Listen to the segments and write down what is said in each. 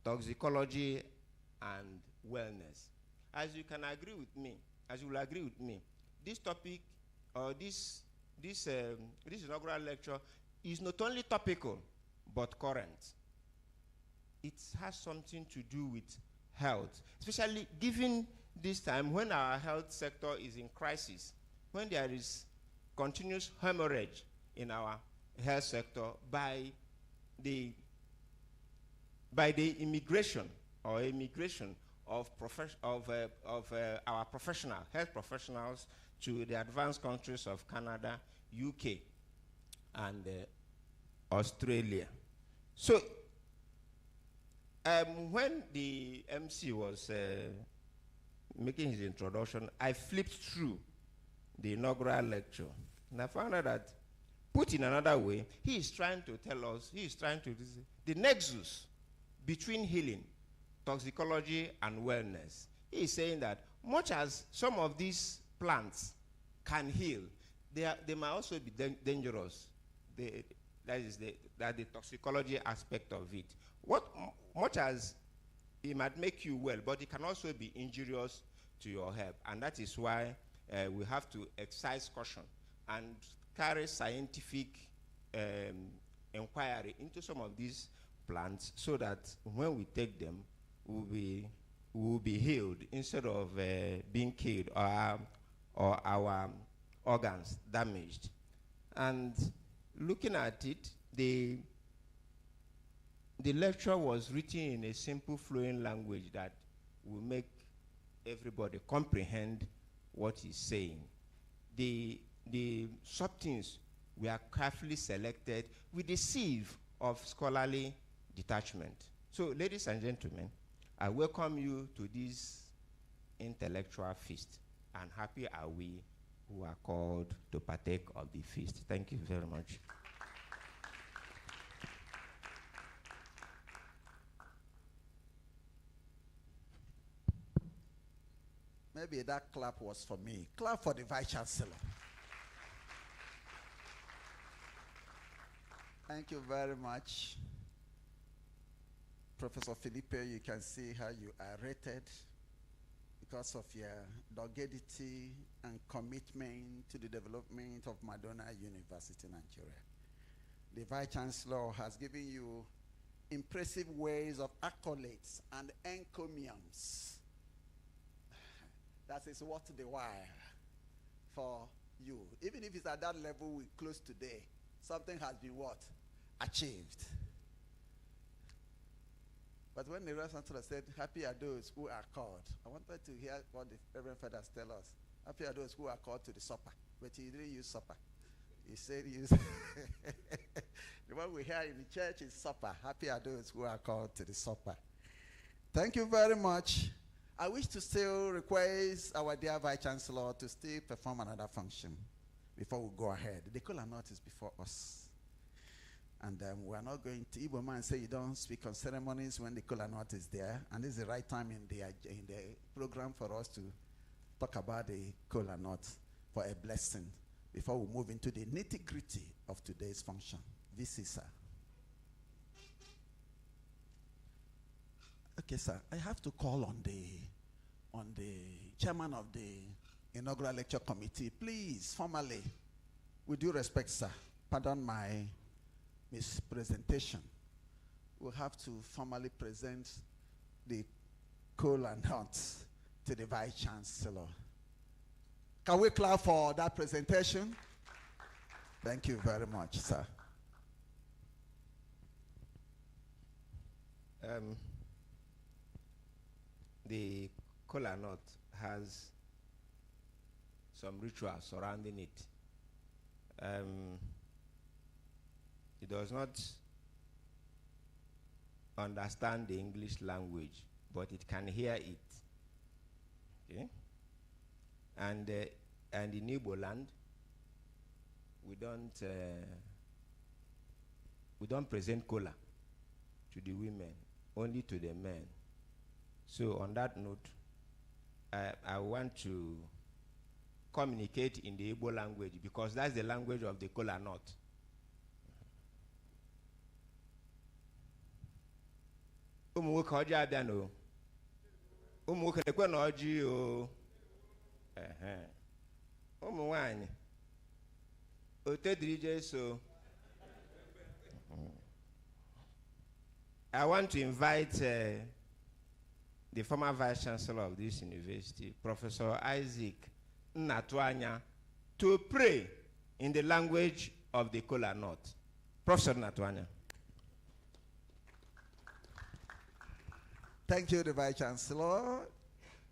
toxicology, and wellness. As you can agree with me, as you will agree with me, this topic, or this inaugural lecture is not only topical, but current. It has something to do with health, especially given this time when our health sector is in crisis, when there is continuous hemorrhage in our health sector by the immigration of our health professionals to the advanced countries of Canada, UK, and Australia. So when the MC was making his introduction, I flipped through the inaugural lecture, and I found out that, put in another way, he is trying to tell us, the nexus between healing, toxicology, and wellness. He is saying that much as some of these plants can heal, they might also be dangerous. That is the toxicology aspect of it. Much as it might make you well, but it can also be injurious to your health. And that is why we have to exercise caution and carry scientific inquiry into some of these plants, so that when we take them, we will be healed instead of being killed or our organs damaged. And looking at it, the lecture was written in a simple, flowing language that will make everybody comprehend what he's saying. The sub-themes were carefully selected with the sieve of scholarly detachment. So, ladies and gentlemen, I welcome you to this intellectual feast, and happy are we who are called to partake of the feast. Thank you very much. Maybe that clap was for me. Clap for the Vice Chancellor. Thank you very much. Professor Philippe, you can see how you are rated because of your doggedity and commitment to the development of Madonna University, Nigeria. The Vice Chancellor has given you impressive ways of accolades and encomiums. That is worth the while for you. Even if it's at that level we close today, something has been what? Achieved. But when the Reverend Chancellor said, happy are those who are called, I wanted to hear what the Reverend Fathers tell us. Happy are those who are called to the supper. But he didn't use supper. He said use the one we hear in the church is supper. Happy are those who are called to the supper. Thank you very much. I wish to still request our dear Vice Chancellor to still perform another function before we go ahead. The kola nut is before us. And we are not going to, Igbo man say you don't speak on ceremonies when the kola nut is there. And this is the right time in the program for us to talk about the kola nut for a blessing before we move into the nitty-gritty of today's function. This is, sir. Okay, sir, I have to call on the chairman of the inaugural lecture committee. Please, formally, with due respect, sir, pardon my mispresentation. We'll have to formally present the kola nut to the Vice Chancellor. Can we clap for that presentation? Thank you very much, sir. The kola nut has some ritual surrounding it. It does not understand the English language, but it can hear it. Okay? And in Igbo land, we don't present kola to the women, only to the men. So on that note, I want to communicate in the Igbo language because that's the language of the kola nut. Umu Koji Abiano. Umu Kekwen Oji o. Umu Wine. Otedrije so. I want to invite the former Vice Chancellor of this university, Professor Isaac Nnatuanya, to pray in the language of the kola nut. Professor Nnatuanya. Thank you, the Vice Chancellor.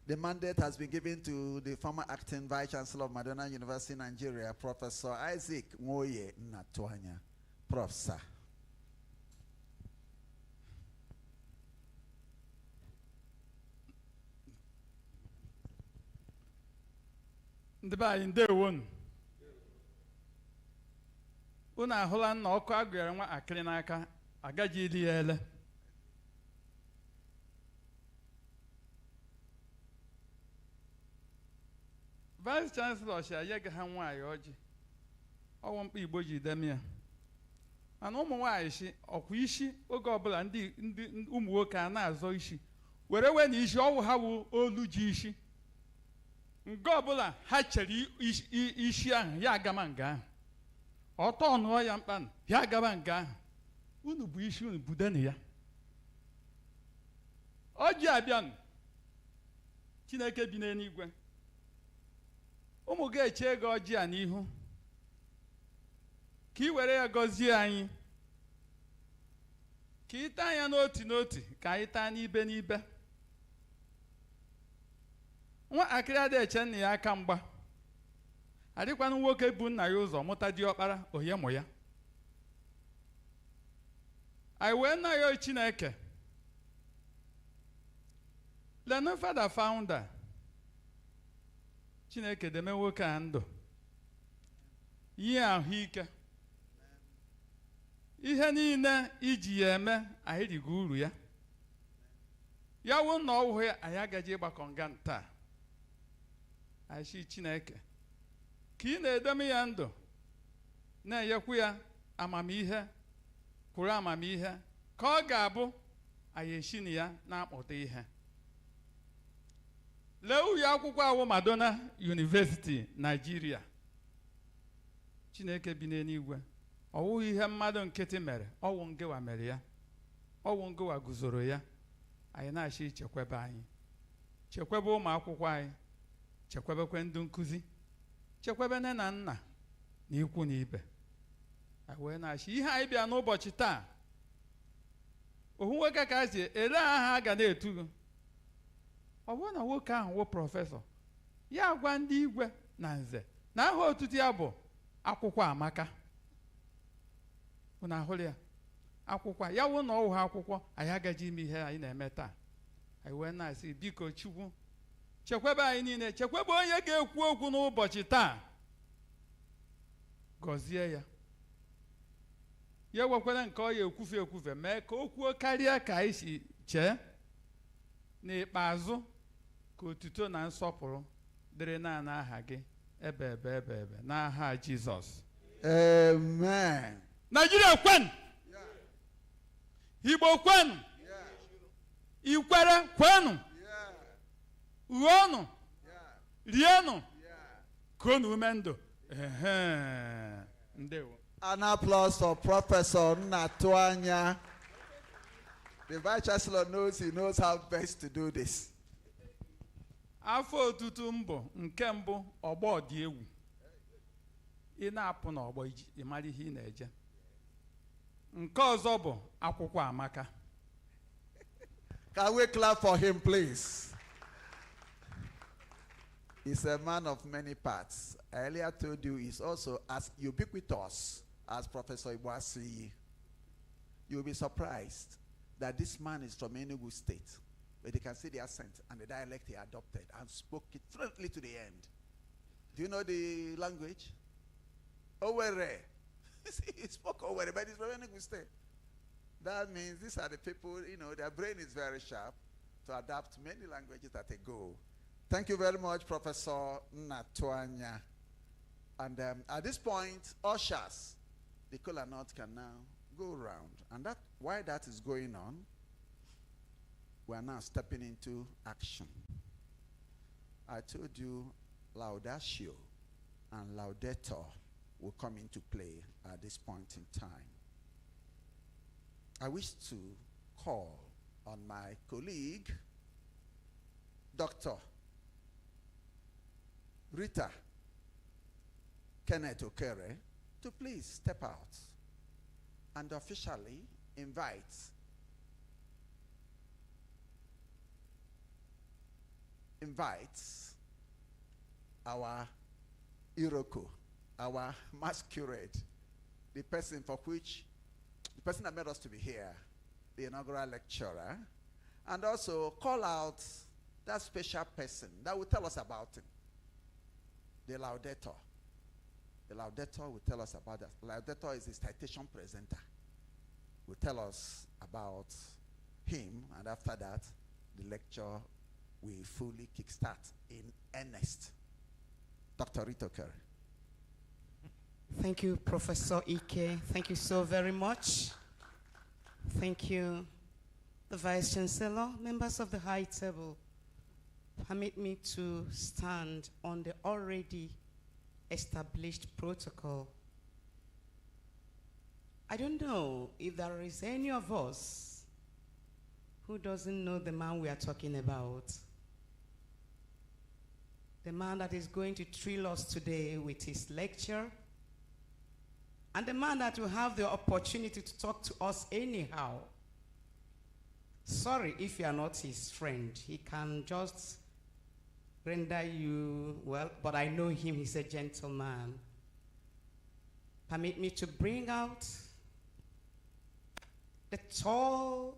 The mandate has been given to the former acting Vice Chancellor of Madonna University, Nigeria, Professor Isaac Nwoye Nnatuanya. Professor. Ndị be anyị ndewonu. Unu ahụla na ọkụ agụnyere nwa akịrị n'aka agaghị ili ya ele. Vice Chancellor si ayaghị ha nwaanyị ọjị. Ọwụ mkpa Igbo ji deme ya. Mana ụmụ nwaanyị si ọkwa isi oge ọbụla ndị ụmụ nwoke a na-azọ isi. Were we na isi ọwụ ha wụ olu ji isi. Nke ọbụla ha chere isi ahụ ya agama nga ahụ. Ọtọ ọnụọ ya mkpanụ ya agama nga ahụ. Unu bụ isi unu budenu ya. Ọjị abịanụ. Chineke bi n'eluigwe. Ụmụ ga-eche ego ọjị a n'ihu. Ka ị were ya gọzie anyị. Ka ị taa ya n'oti n'oti ka anyị taa n'ibe n'ibe. Nwa akịrị adịghị eche nna ya aka mgba. Adịkwanụ nwoke bụ nna ya ụzọ mụta diọkpara onye mụ ya. Anyị wee nna ya Chineke. Lenu fada founder. Chineke deme nwoke a ndụ. Ihe ahụike. Ihe niile iji ya eme anyị rigo uru ya. Ya wụ na ọwụ ya anyị agaghị ịgbakọ nga ntaa. Aishi Chineke ka ị na-edome ya ndụ na-enyekwu ya amamihe kwuru amamihe ka ọ ga-abụ anyị eshi na ya na-akpọta ihe. Lee uyi akwụkwọ awụ Madonna University Nigeria. Chineke bi n'eluigwe ọwụghị ihe mmadụ nkịtị mere ọwụ ngewa mere ya ọwụ ngewa guzoro ya. Anyị na-achị chekwebe anyị chekwebe ụmụ akwụkwọ anyị chekwebekwe ndị nkụzi chekwebe nne na nna na ikwu na ibe. Anyị wee na-achị ihe anyị bịa n'ụbọchị taa ohu nwoke ka si ele aha ga na-etugo. Ọ bụrụ na nwoke ahụ wụ prọfesọ ya gwa ndị igwe na nze na aha otutu ya bụ akwụkwọ amaka. Unu ahụrụ ya akwụkwọ ya wụ na ọwụ ha akwụkwọ anyị agaghị ime ihe anyị na-eme taa. Anyị wee na-asị biko Chukwu chekwebe anyị niile chekwebe onye ga-ekwu okwu n'ụbọchị taa gọzie ya. Ya wekwara nke ọ ya ekwufe mee ka o kwuo karịa ka anyị si chee. N'ikpeazụ ka otuto na nsọpụrụ dịrị naanị aha gị ebe n'aha Jizọs. Amen. Nigeria kwen. Igbo kwen. Ikwere kwenu. Uonu. Rienu. Konu umendo. Ndewo. An applause for Professor Nnatuanya. The Vice Chancellor knows he knows how best to do this. Afọ otutu mbụ nke mbụ ọgbọ dị egwu. Ị na-apụ n'ọgbọ ị mara ihe ị na-eje. Nke ọzọ bụ akwụkwọ amaka. Can we clap for him, please? He's a man of many parts. I earlier told you he's also as ubiquitous as Professor Iwasi. You'll be surprised that this man is from Enugu State, where they can see the accent and the dialect he adopted and spoke it fluently to the end. Do you know the language? Owere. He spoke Owere, but he's from Enugu State. That means these are the people, you know, their brain is very sharp to adapt many languages at a go. Thank you very much, Professor Nnatuanya. And at this point, ushers, the kola nut can now go around. And that, while that is going on, we are now stepping into action. I told you laudatio and laudator will come into play at this point in time. I wish to call on my colleague, Dr. Rita Kenneth Okere, to please step out and officially invite our Iroko, our masquerade, the person that made us to be here, the inaugural lecturer, and also call out that special person that will tell us about him, the laudator. The laudator will tell us about that. Laudator is the citation presenter. Will tell us about him, and after that, the lecture will fully kickstart in earnest. Dr. Rita Okere. Thank you, Professor Ike. Thank you so very much. Thank you, the Vice Chancellor, members of the High Table. Permit me to stand on the already established protocol. I don't know if there is any of us who doesn't know the man we are talking about. The man that is going to thrill us today with his lecture, and the man that will have the opportunity to talk to us anyhow. Sorry if you are not his friend. He can just render you, well, but I know him, he's a gentleman. Permit me to bring out the tall,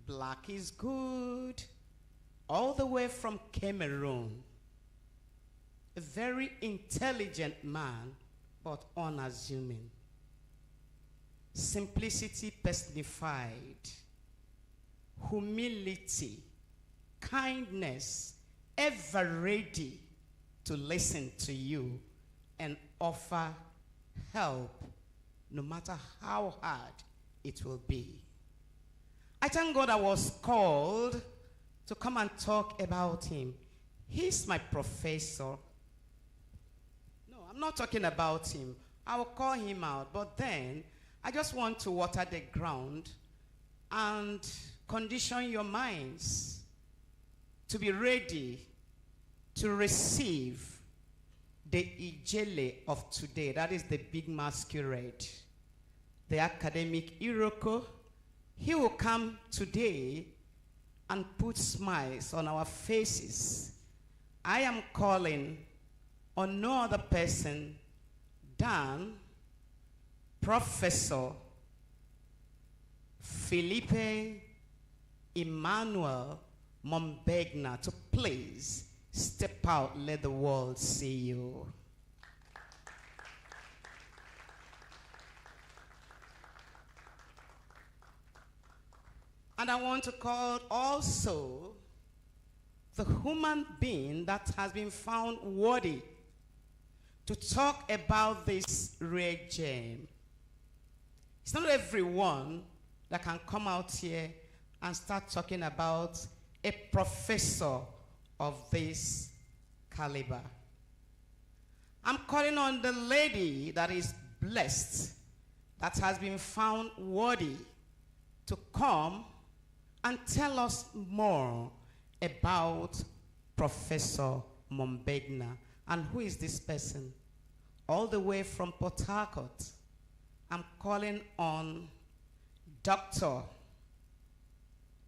black is good, all the way from Cameroon. A very intelligent man, but unassuming. Simplicity personified, humility, kindness, ever ready to listen to you and offer help, no matter how hard it will be. I thank God I was called to come and talk about him. He's my professor. No, I'm not talking about him. I will call him out, but then I just want to water the ground and condition your minds to be ready to receive the Ijele of today. That is the big masquerade. The academic Iroko. He will come today and put smiles on our faces. I am calling on no other person than Professor Philippe Emmanuel Mounmbegna to please step out, let the world see you. And I want to call also the human being that has been found worthy to talk about this rare gem. It's not everyone that can come out here and start talking about a professor of this caliber. I'm calling on the lady that is blessed, that has been found worthy to come and tell us more about Professor Mounmbegna. And who is this person? All the way from Port Harcourt. I'm calling on Dr.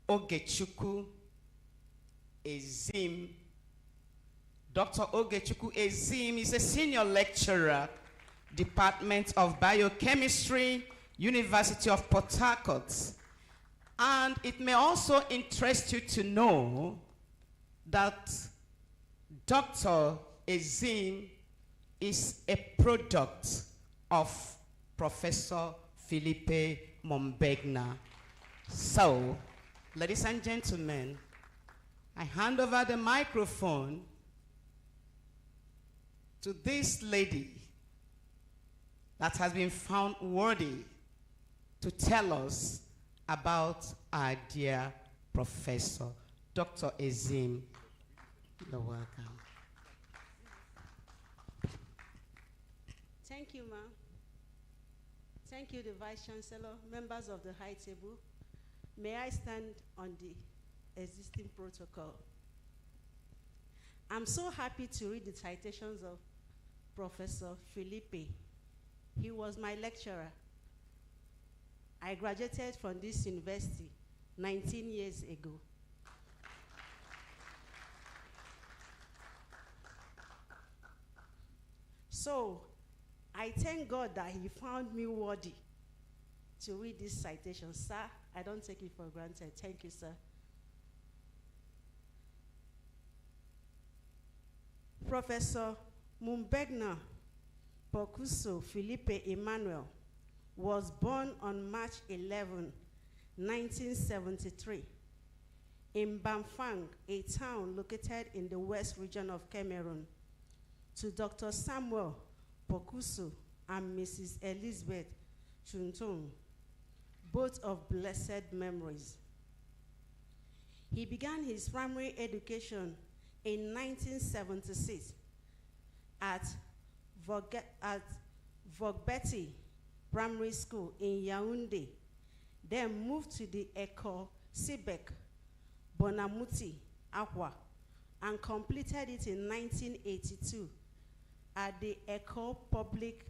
Ogechukwu Ezim. Dr. Ogechukwu Ezim is a senior lecturer, Department of Biochemistry, University of Port Harcourt. And it may also interest you to know that Dr. Ezim is a product of Professor Philippe Mounmbegna. So, ladies and gentlemen, I hand over the microphone to this lady that has been found worthy to tell us about our dear Professor Dr. Ezim. You're welcome. Thank you, ma'am. Thank you, the Vice Chancellor, members of the high table. May I stand on the existing protocol? I'm so happy to read the citations of Professor Philippe. He was my lecturer. I graduated from this university 19 years ago. So, I thank God that he found me worthy to read this citation. Sir, I don't take it for granted. Thank you, sir. Professor Mounmbegna Pokuso Philippe Emmanuel was born on March 11, 1973, in Bamfang, a town located in the west region of Cameroon, to Dr. Samuel Pokuso and Mrs. Elizabeth Chuntung, both of blessed memories. He began his primary education in 1976 at Vogbeti Primary School in Yaounde, then moved to the Ecole Sibek Bonamuti Akwa and completed it in 1982 at the Ecole Publique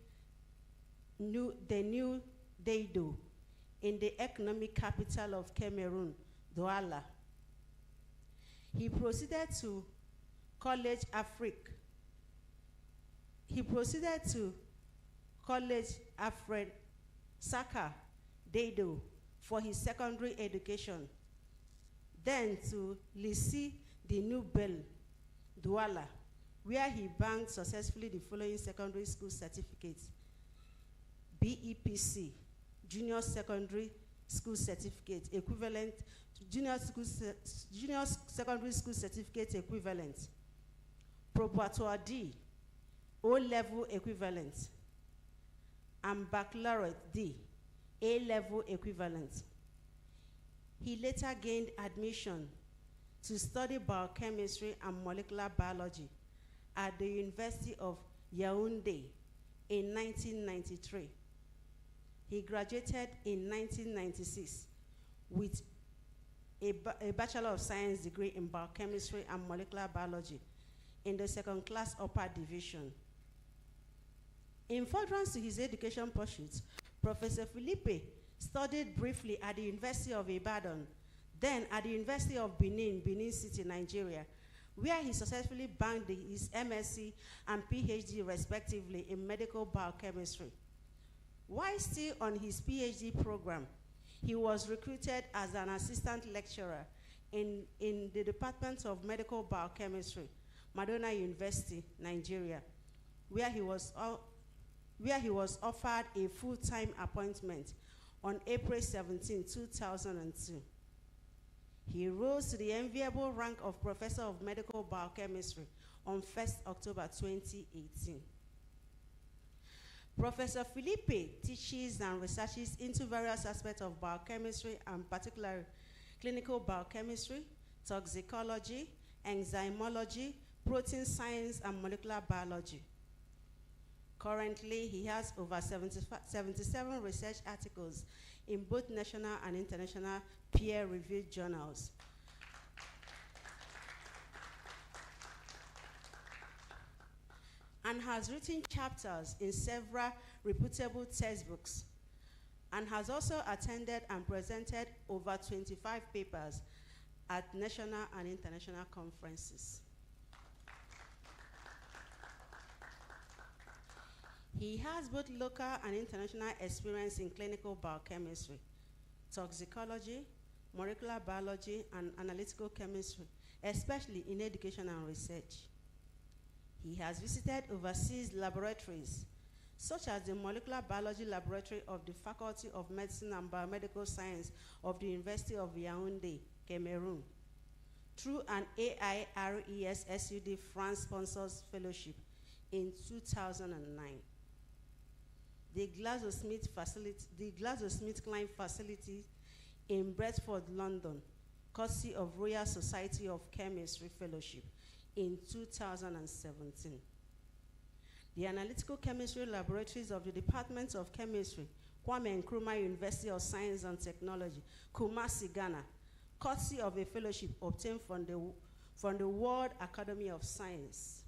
de New Deido in the economic capital of Cameroon, Douala. He proceeded to College Afrique. He proceeded to College Alfred Saka Deido for his secondary education, then to Lycée de Nouvelle Douala, where he banked successfully the following secondary school certificates: BEPC, Junior Secondary School Certificate equivalent to Junior Secondary School Certificate equivalent, Probatoire D, O-level equivalent, and Baccalaureate D, A-level equivalent. He later gained admission to study biochemistry and molecular biology at the University of Yaounde in 1993. He graduated in 1996 with a Bachelor of Science degree in biochemistry and molecular biology in the second class upper division. In furtherance to his education pursuits, Professor Philippe studied briefly at the University of Ibadan, then at the University of Benin, Benin City, Nigeria, where he successfully banked his M.Sc and Ph.D. respectively in medical biochemistry. While still on his Ph.D. program, he was recruited as an assistant lecturer in the Department of Medical Biochemistry, Madonna University, Nigeria, where he was offered a full-time appointment on April 17, 2002. He rose to the enviable rank of Professor of Medical Biochemistry on 1st October 2018. Professor Philippe teaches and researches into various aspects of biochemistry, and particularly clinical biochemistry, toxicology, enzymology, protein science, and molecular biology. Currently, he has over 77 research articles in both national and international peer-reviewed journals. And has written chapters in several reputable textbooks, and has also attended and presented over 25 papers at national and international conferences. He has both local and international experience in clinical biochemistry, toxicology, molecular biology, and analytical chemistry, especially in education and research. He has visited overseas laboratories, such as the Molecular Biology Laboratory of the Faculty of Medicine and Biomedical Science of the University of Yaounde, Cameroon, through an AIRES-SUD France-sponsored fellowship in 2009. The GlaxoSmithKline facility in Bradford, London, courtesy of Royal Society of Chemistry Fellowship in 2017. The Analytical Chemistry Laboratories of the Department of Chemistry, Kwame Nkrumah University of Science and Technology, Kumasi, Ghana, courtesy of a fellowship obtained from the World Academy of Science.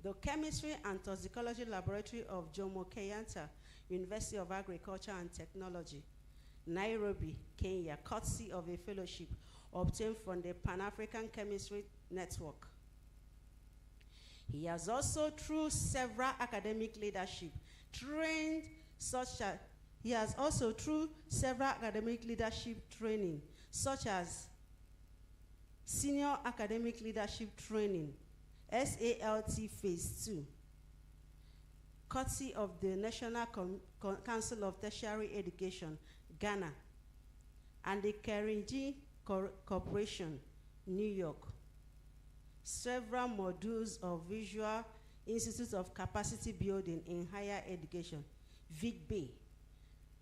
The Chemistry and Toxicology Laboratory of Jomo Kenyatta University of Agriculture and Technology, Nairobi, Kenya, courtesy of a fellowship obtained from the Pan-African Chemistry Network. He has also, through several academic leadership, training, such as Senior Academic Leadership Training, SALT Phase 2, courtesy of the National Council of Tertiary Education, Ghana, and the Carnegie Corporation, New York. Several modules of Visual Institute of Capacity Building in Higher Education, VICB,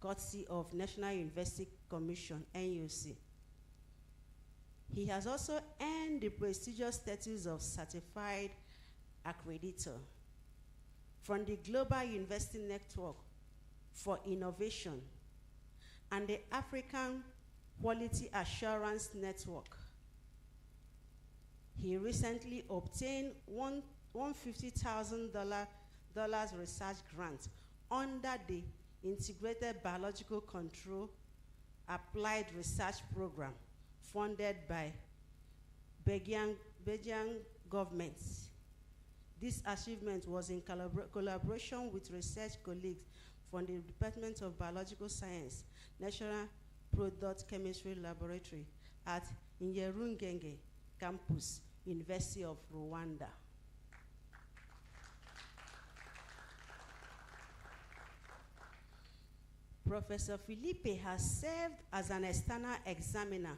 courtesy of National University Commission, NUC. He has also earned the prestigious status of Certified Accreditor from the Global University Network for Innovation and the African Quality Assurance Network. He recently obtained $150,000 research grant under the Integrated Biological Control Applied Research Program funded by Belgian government. This achievement was in collaboration with research colleagues from the Department of Biological Science, National Product Chemistry Laboratory at Nyerungenge Campus, University of Rwanda. Professor Philippe has served as an external examiner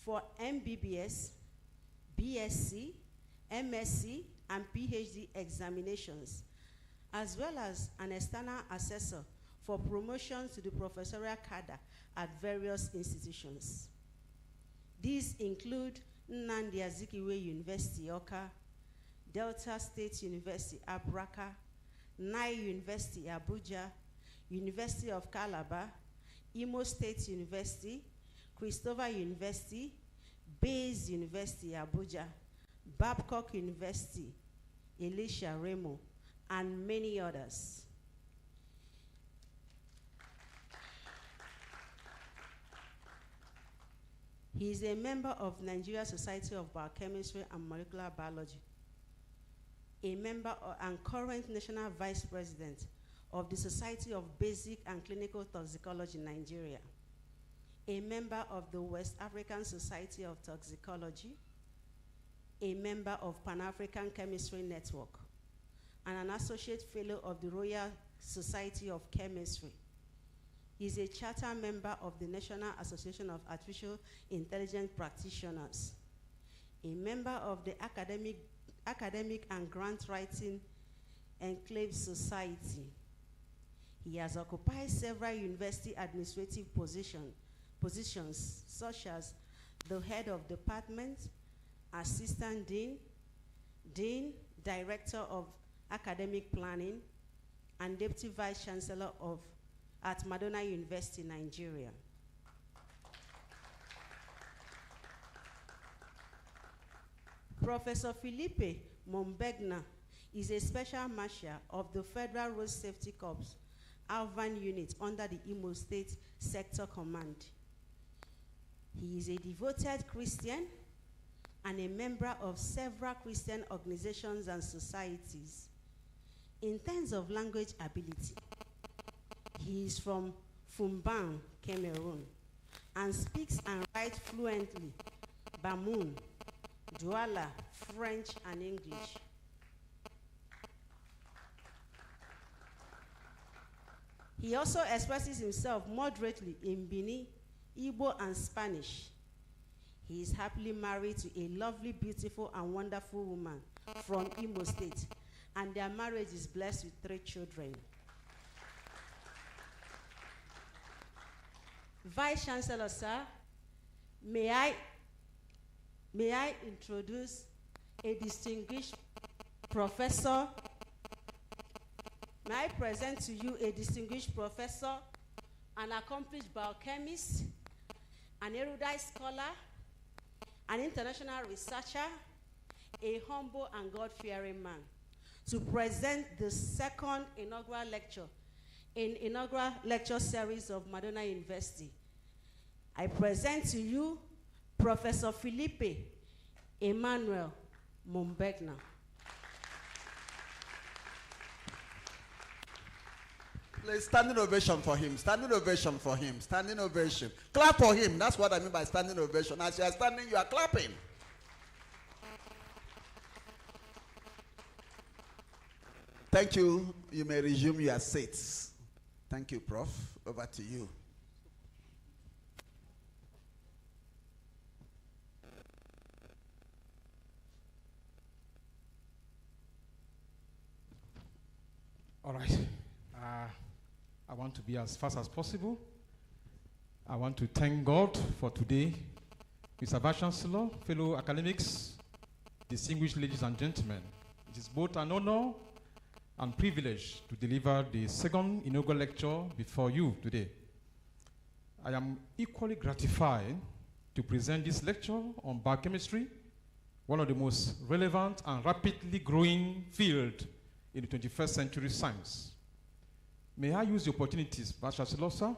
for MBBS, B.Sc, M.Sc, and Ph.D. examinations, as well as an external assessor for promotion to the professorial cadre at various institutions. These include Nnamdi Azikiwe University, Awka, Delta State University, Abraka, Nile University, Abuja, University of Calabar, Imo State University, Christopher University, Bayes University, Abuja, Babcock University, Elisha Remo, and many others. He is a member of Nigeria Society of Biochemistry and Molecular Biology, a member and current National Vice President of the Society of Basic and Clinical Toxicology, Nigeria, a member of the West African Society of Toxicology, a member of Pan-African Chemistry Network, and an associate fellow of the Royal Society of Chemistry. He is a charter member of the National Association of Artificial Intelligence Practitioners, a member of the Academic and Grant Writing Enclave Society. He has occupied several university administrative positions, such as the head of department, assistant dean, director of academic planning, and deputy vice chancellor at Madonna University, Nigeria. Professor Philippe Mounmbegna is a special marshal of the Federal Road Safety Corps Alvan unit under the Imo State Sector Command. He is a devoted Christian and a member of several Christian organizations and societies. In terms of language ability, he is from Fumban, Cameroon, and speaks and writes fluently Bamoun, Douala, French, and English. He also expresses himself moderately in Bini, Igbo, and Spanish. He is happily married to a lovely, beautiful, and wonderful woman from Imo State, and their marriage is blessed with 3 children. Vice Chancellor, sir, May I introduce a distinguished professor? May I present to you a distinguished professor, an accomplished biochemist, an erudite scholar, an international researcher, a humble and God-fearing man, to present the second inaugural lecture in inaugural lecture series of Madonna University. I present to you Professor Philippe Emmanuel Mounmbegna. Please, standing ovation for him, standing ovation for him, standing ovation. Clap for him. That's what I mean by standing ovation. As you are standing, you are clapping. Thank you. You may resume your seats. Thank you, Prof. Over to you. All right. I want to be as fast as possible. I want to thank God for today. Mr. Vice Chancellor, fellow academics, distinguished ladies and gentlemen, it is both an honor and privilege to deliver the second inaugural lecture before you today. I am equally gratified to present this lecture on biochemistry, one of the most relevant and rapidly growing fields in the 21st century science. May I use the opportunities, Vice Chancellor, sir,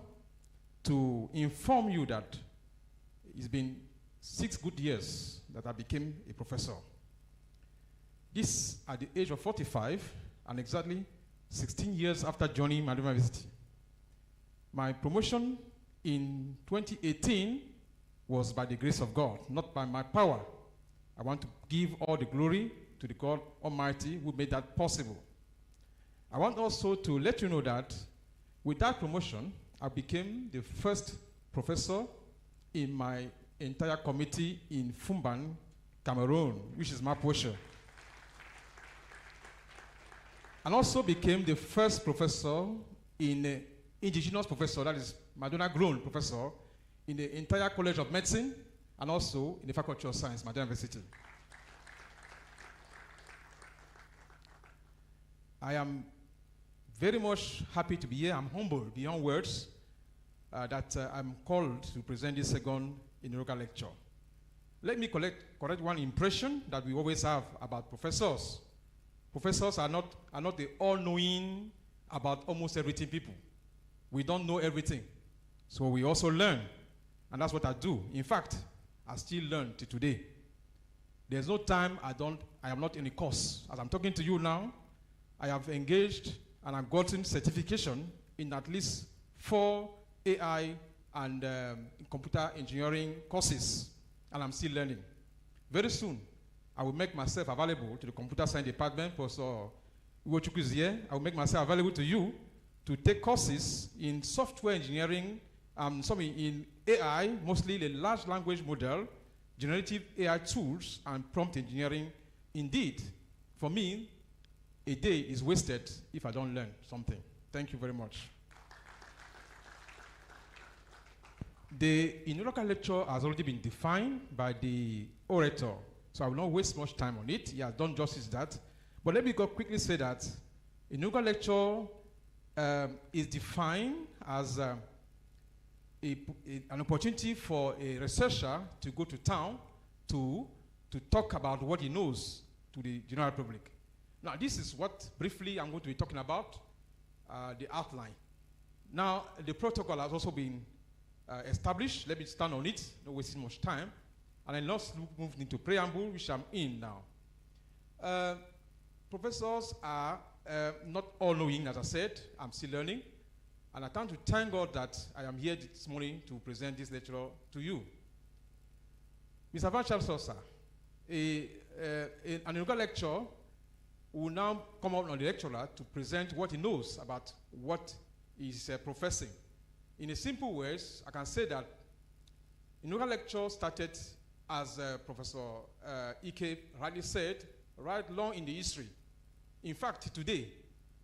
to inform you that it's been 6 good years that I became a professor. This at the age of 45, and exactly 16 years after joining Mounmbegna University. My promotion in 2018 was by the grace of God, not by my power. I want to give all the glory to the God Almighty who made that possible. I want also to let you know that with that promotion, I became the first professor in my entire committee in Fumban, Cameroon, which is Mapuche. And also became the first professor in indigenous professor, that is Madonna grown professor, in the entire College of Medicine and also in the Faculty of Science, Madonna University. I am very much happy to be here. I'm humbled beyond words that I'm called to present this second inaugural lecture. Let me correct one impression that we always have about professors. Professors are not the all-knowing about almost everything people. We don't know everything. So we also learn. And that's what I do. In fact, I still learn till today. There's no time I am not in a course. As I'm talking to you now, I have engaged and I've gotten certification in at least 4 AI and computer engineering courses, and I'm still learning. Very soon, I will make myself available to the computer science department. Professor Ugochukwu is here. I will make myself available to you to take courses in software engineering, some in AI, mostly the large language model, generative AI tools, and prompt engineering. Indeed, for me, a day is wasted if I don't learn something. Thank you very much. The inaugural lecture has already been defined by the orator, so I will not waste much time on it. He has done justice to that. But let me quickly say that inaugural lecture is defined as an opportunity for a researcher to go to town to talk about what he knows to the general public. Now, this is what briefly I'm going to be talking about, the outline. Now, the protocol has also been established. Let me stand on it, not wasting much time. And then let's move into preamble, which I'm in now. Professors are not all-knowing, as I said. I'm still learning. And I come to thank God that I am here this morning to present this lecture to you. Mr. Vice Chancellor, sir, an inaugural lecture will now come out on the lecturer to present what he knows about what he's professing. In a simple words, I can say that inaugural lecture started, as Professor Ike rightly said, right long in the history. In fact, today,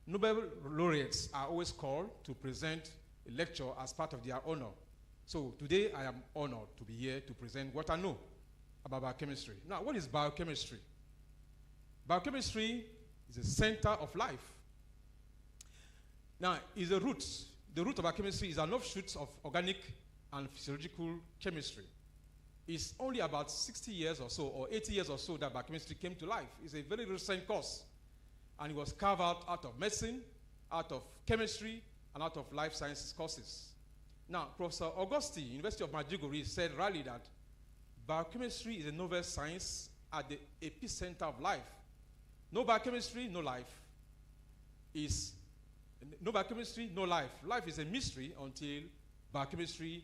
Nobel laureates are always called to present a lecture as part of their honor. So today I am honored to be here to present what I know about biochemistry. Now, what is biochemistry? Biochemistry is the center of life. Now, is the root. The root of biochemistry is an offshoot of organic and physiological chemistry. It's only about 60 years or so, or 80 years or so, that biochemistry came to life. It's a very recent course. And it was carved out of medicine, out of chemistry, and out of life sciences courses. Now, Professor Augusti, University of Maiduguri, said rightly that biochemistry is a novel science at the epicenter of life. No biochemistry, no life. No biochemistry, no life. Life is a mystery until biochemistry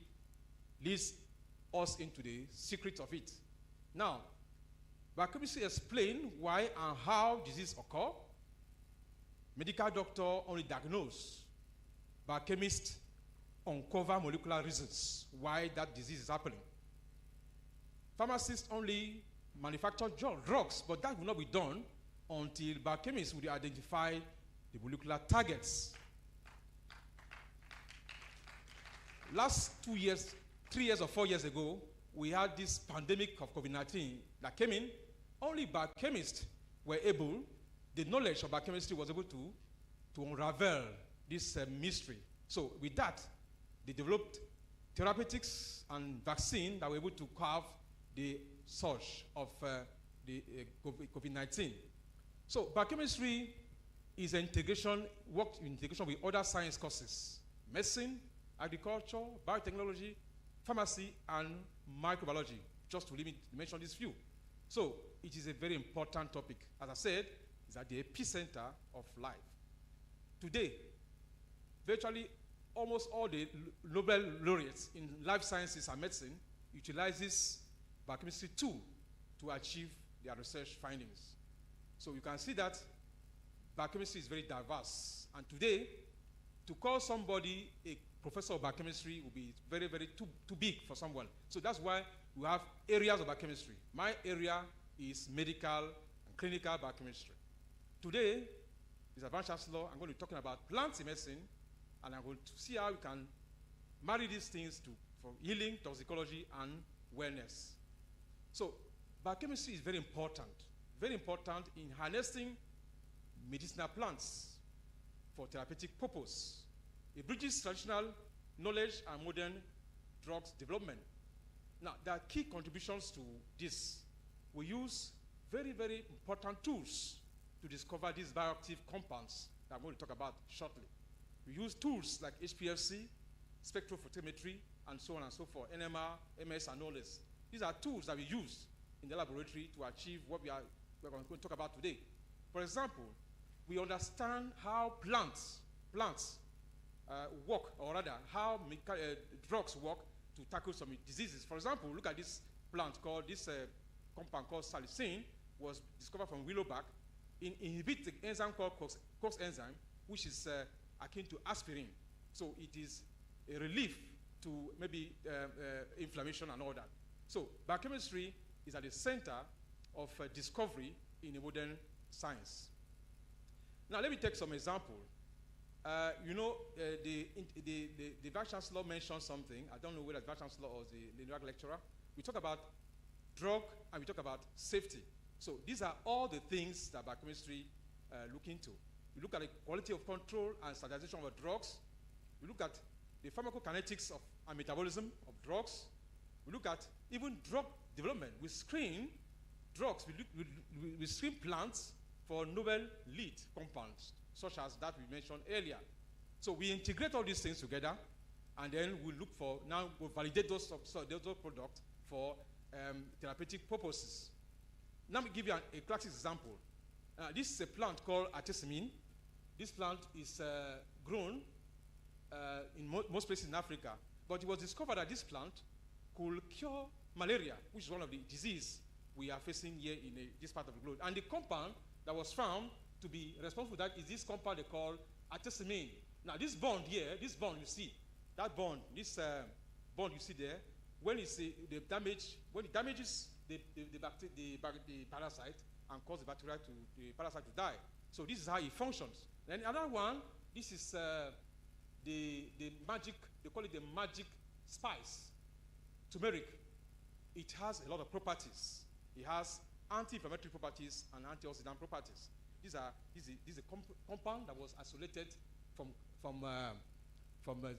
leads us into the secret of it. Now, biochemistry explains why and how disease occur. Medical doctor only diagnose. Biochemists uncover molecular reasons why that disease is happening. Pharmacists only manufacture drugs, but that will not be done until biochemists will identify the molecular targets. Last 2 years, 3 years or 4 years ago, we had this pandemic of COVID-19 that came in. Only biochemists were able, the knowledge of biochemistry was able to unravel this mystery. So with that, they developed therapeutics and vaccine that were able to curb the surge of the COVID-19. So biochemistry is an integration, works in integration with other science courses: medicine, agriculture, biotechnology, pharmacy, and microbiology, just to mention these few. So it is a very important topic. As I said, it's at the epicenter of life. Today, virtually almost all the Nobel laureates in life sciences and medicine utilizes biochemistry tool to achieve their research findings. So you can see that biochemistry is very diverse. And today, to call somebody a professor of biochemistry will be very, very too big for someone. So that's why we have areas of biochemistry. My area is medical and clinical biochemistry. Today, as a Vice Chancellor, I'm going to be talking about plants in medicine, and I'm going to see how we can marry these things for healing, toxicology, and wellness. So biochemistry is very important in harnessing medicinal plants for therapeutic purpose. It bridges traditional knowledge and modern drugs development. Now, there are key contributions to this. We use very, very important tools to discover these bioactive compounds that I'm going to talk about shortly. We use tools like HPLC, spectrophotometry, and so on and so forth, NMR, MS, and all this. These are tools that we use in the laboratory to achieve what we're going to talk about today. For example, we understand how plants work, or rather, how drugs work to tackle some diseases. For example, look at this plant called, this compound called salicin, was discovered from willow bark. It inhibits the enzyme called COX enzyme, which is akin to aspirin. So it is a relief to maybe inflammation and all that. So biochemistry is at the center of discovery in a modern science. Now let me take some example. The Vice Chancellor mentioned something. I don't know whether the Vice Chancellor or the Inaugural lecturer. We talk about drug and we talk about safety. So these are all the things that biochemistry look into. We look at the quality of control and standardization of drugs. We look at the pharmacokinetics and metabolism of drugs. We look at even drug development. We screen drugs. We screen plants for novel lead compounds, such as that we mentioned earlier. So we integrate all these things together, and then we look for, now we'll validate those products for therapeutic purposes. Now let me give you a classic example. This is a plant called artemisinin. This plant is grown in most places in Africa, but it was discovered that this plant could cure malaria, which is one of the diseases we are facing here in this part of the globe. And the compound that was found to be responsible for that is this compound they call artemisinin. Now this bond here, this bond you see, that bond, this bond you see there, when it damages the parasite and cause the parasite to die. So this is how it functions. Then another one, this is the magic, they call it the magic spice, turmeric, it has a lot of properties. It has anti-inflammatory properties and antioxidant properties. This is a compound that was isolated from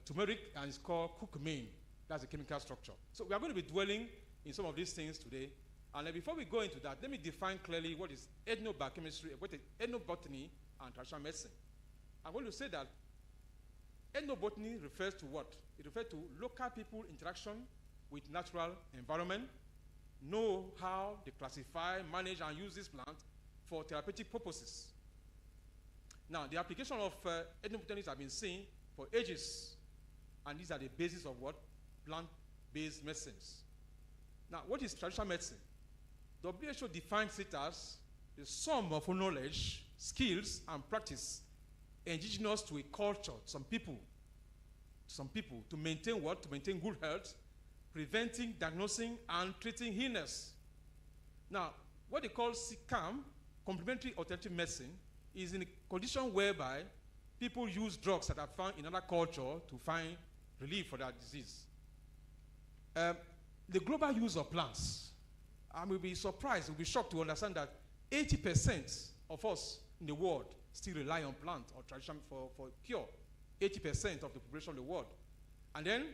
turmeric, and it's called curcumin. That's the chemical structure. So we are going to be dwelling in some of these things today. And then before we go into that, let me define clearly what is ethnobiochemistry, what is ethnobotany, and traditional medicine. I'm going to say that ethnobotany refers to what? It refers to local people interaction with natural environment, know how they classify, manage, and use this plant for therapeutic purposes. Now, the application of ethnobotanists have been seen for ages, and these are the basis of what? Plant-based medicines. Now, what is traditional medicine? WHO defines it as the sum of knowledge, skills, and practice indigenous to a culture, some people, to maintain what? To maintain good health, preventing, diagnosing, and treating illness. Now, what they call CAM, complementary alternative medicine, is in a condition whereby people use drugs that are found in another culture to find relief for that disease. The global use of plants, I will be surprised, will be shocked to understand that 80% of us in the world still rely on plant or tradition for cure. 80% of the population of the world. And then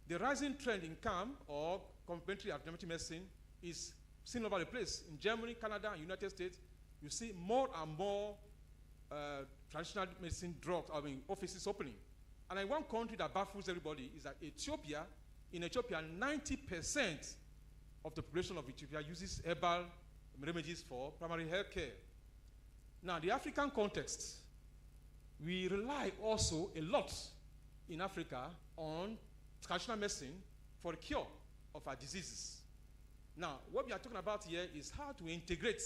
the rising trend in CAM or complementary alternative medicine is seen over the place. In Germany, Canada, and United States, you see more and more traditional medicine drugs, offices opening. And in one country that baffles everybody is that Ethiopia. In Ethiopia, 90% of the population of Ethiopia uses herbal remedies for primary health care. Now, the African context, we rely also a lot in Africa on traditional medicine for the cure of our diseases. Now, what we are talking about here is how to integrate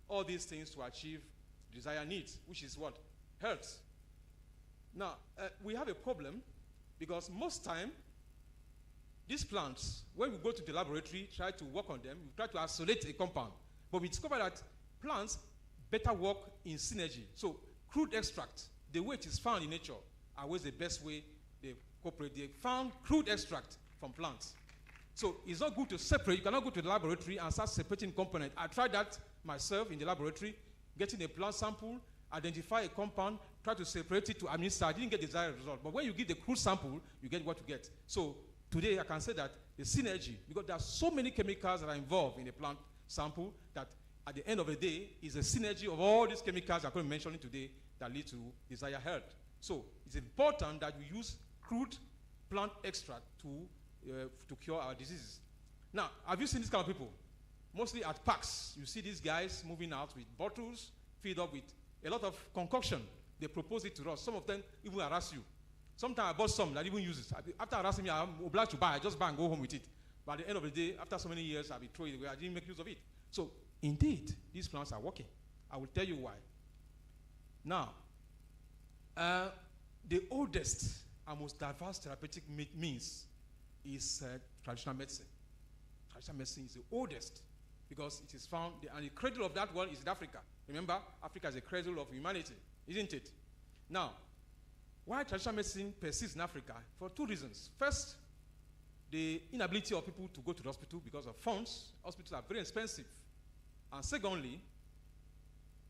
all these things to achieve desired needs, which is what? Health. Now, we have a problem because most time, these plants, when we go to the laboratory, try to work on them, we try to isolate a compound. But we discover that plants better work in synergy. So crude extract, the way it is found in nature, are always the best way they cooperate. They found crude extract from plants. So it's not good to separate. You cannot go to the laboratory and start separating components. I tried that myself in the laboratory, getting a plant sample, identify a compound, try to separate it to administer. I didn't get the desired result. But when you give the crude sample, you get what you get. So today, I can say that the synergy, because there are so many chemicals that are involved in a plant sample that at the end of the day is a synergy of all these chemicals I'm going to mention today that lead to desired health. So it's important that we use crude plant extract to cure our diseases. Now, have you seen these kind of people? Mostly at parks, you see these guys moving out with bottles filled up with a lot of concoction. They propose it to us. Some of them even harass you. Sometimes I bought some that even use it. After harassing me, I'm obliged to buy. I just buy and go home with it. But at the end of the day, after so many years, I'll be throwing it away. I didn't make use of it. So, indeed, these plants are working. I will tell you why. Now, the oldest and most diverse therapeutic means is traditional medicine. Traditional medicine is the oldest because it is found, and the cradle of that one is in Africa. Remember, Africa is the cradle of humanity, isn't it? Now, why traditional medicine persists in Africa? For two reasons. First, the inability of people to go to the hospital because of funds. Hospitals are very expensive. And secondly,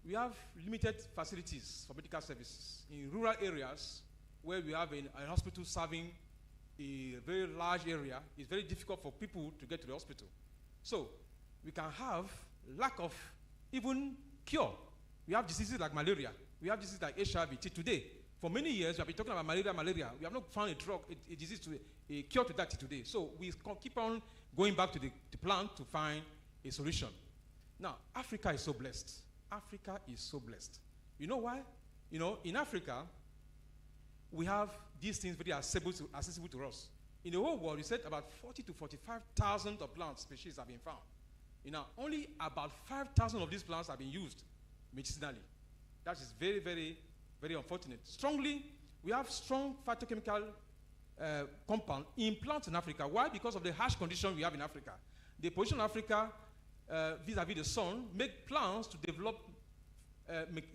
we have limited facilities for medical services. In rural areas where we have a hospital serving a very large area, it's very difficult for people to get to the hospital. So we can have lack of even cure. We have diseases like malaria. We have diseases like HIV. Today, for many years, we have been talking about malaria. We have not found a drug, a disease, a cure to that today. So we keep on going back to the plant to find a solution. Now, Africa is so blessed. Africa is so blessed. You know why? You know, in Africa, we have these things very accessible to us. In the whole world, we said about 40 to 45,000 of plant species have been found. You know, only about 5,000 of these plants have been used medicinally. That is very, very, very unfortunate. We have strong phytochemical compound in plants in Africa. Why? Because of the harsh condition we have in Africa. The position of Africa vis-a-vis the sun make plants to develop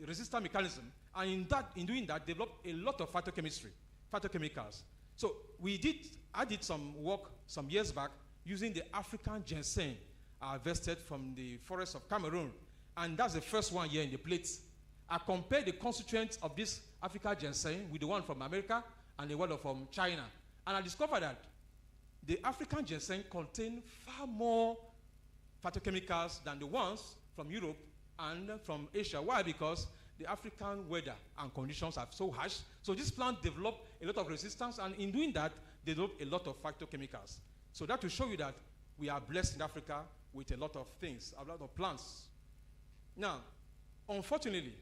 resistant mechanism, and in doing that, develop a lot of phytochemistry, phytochemicals. So I did some work some years back using the African ginseng harvested from the forests of Cameroon. And that's the first one here in the plates. I compared the constituents of this African ginseng with the one from America and the one from China. And I discovered that the African ginseng contain far more phytochemicals than the ones from Europe and from Asia. Why? Because the African weather and conditions are so harsh. So this plant develop a lot of resistance, and in doing that, they develop a lot of phytochemicals. So that will show you that we are blessed in Africa with a lot of things, a lot of plants. Now, unfortunately,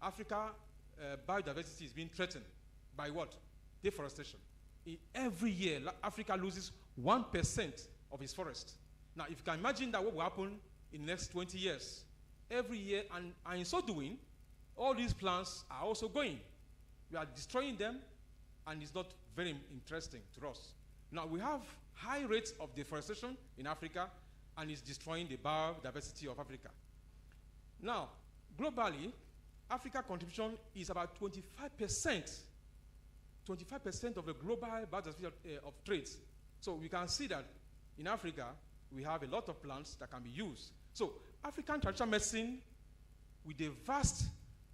Africa biodiversity is being threatened by what? Deforestation. Every year, Africa loses 1% of its forest. Now, if you can imagine that what will happen in the next 20 years, every year, and in so doing, all these plants are also going. We are destroying them, and it's not very interesting to us. Now, we have high rates of deforestation in Africa, and it's destroying the biodiversity of Africa. Now, globally, Africa's contribution is about 25%. 25% of the global biodiversity of trades. So we can see that in Africa, we have a lot of plants that can be used. So African traditional medicine, with a vast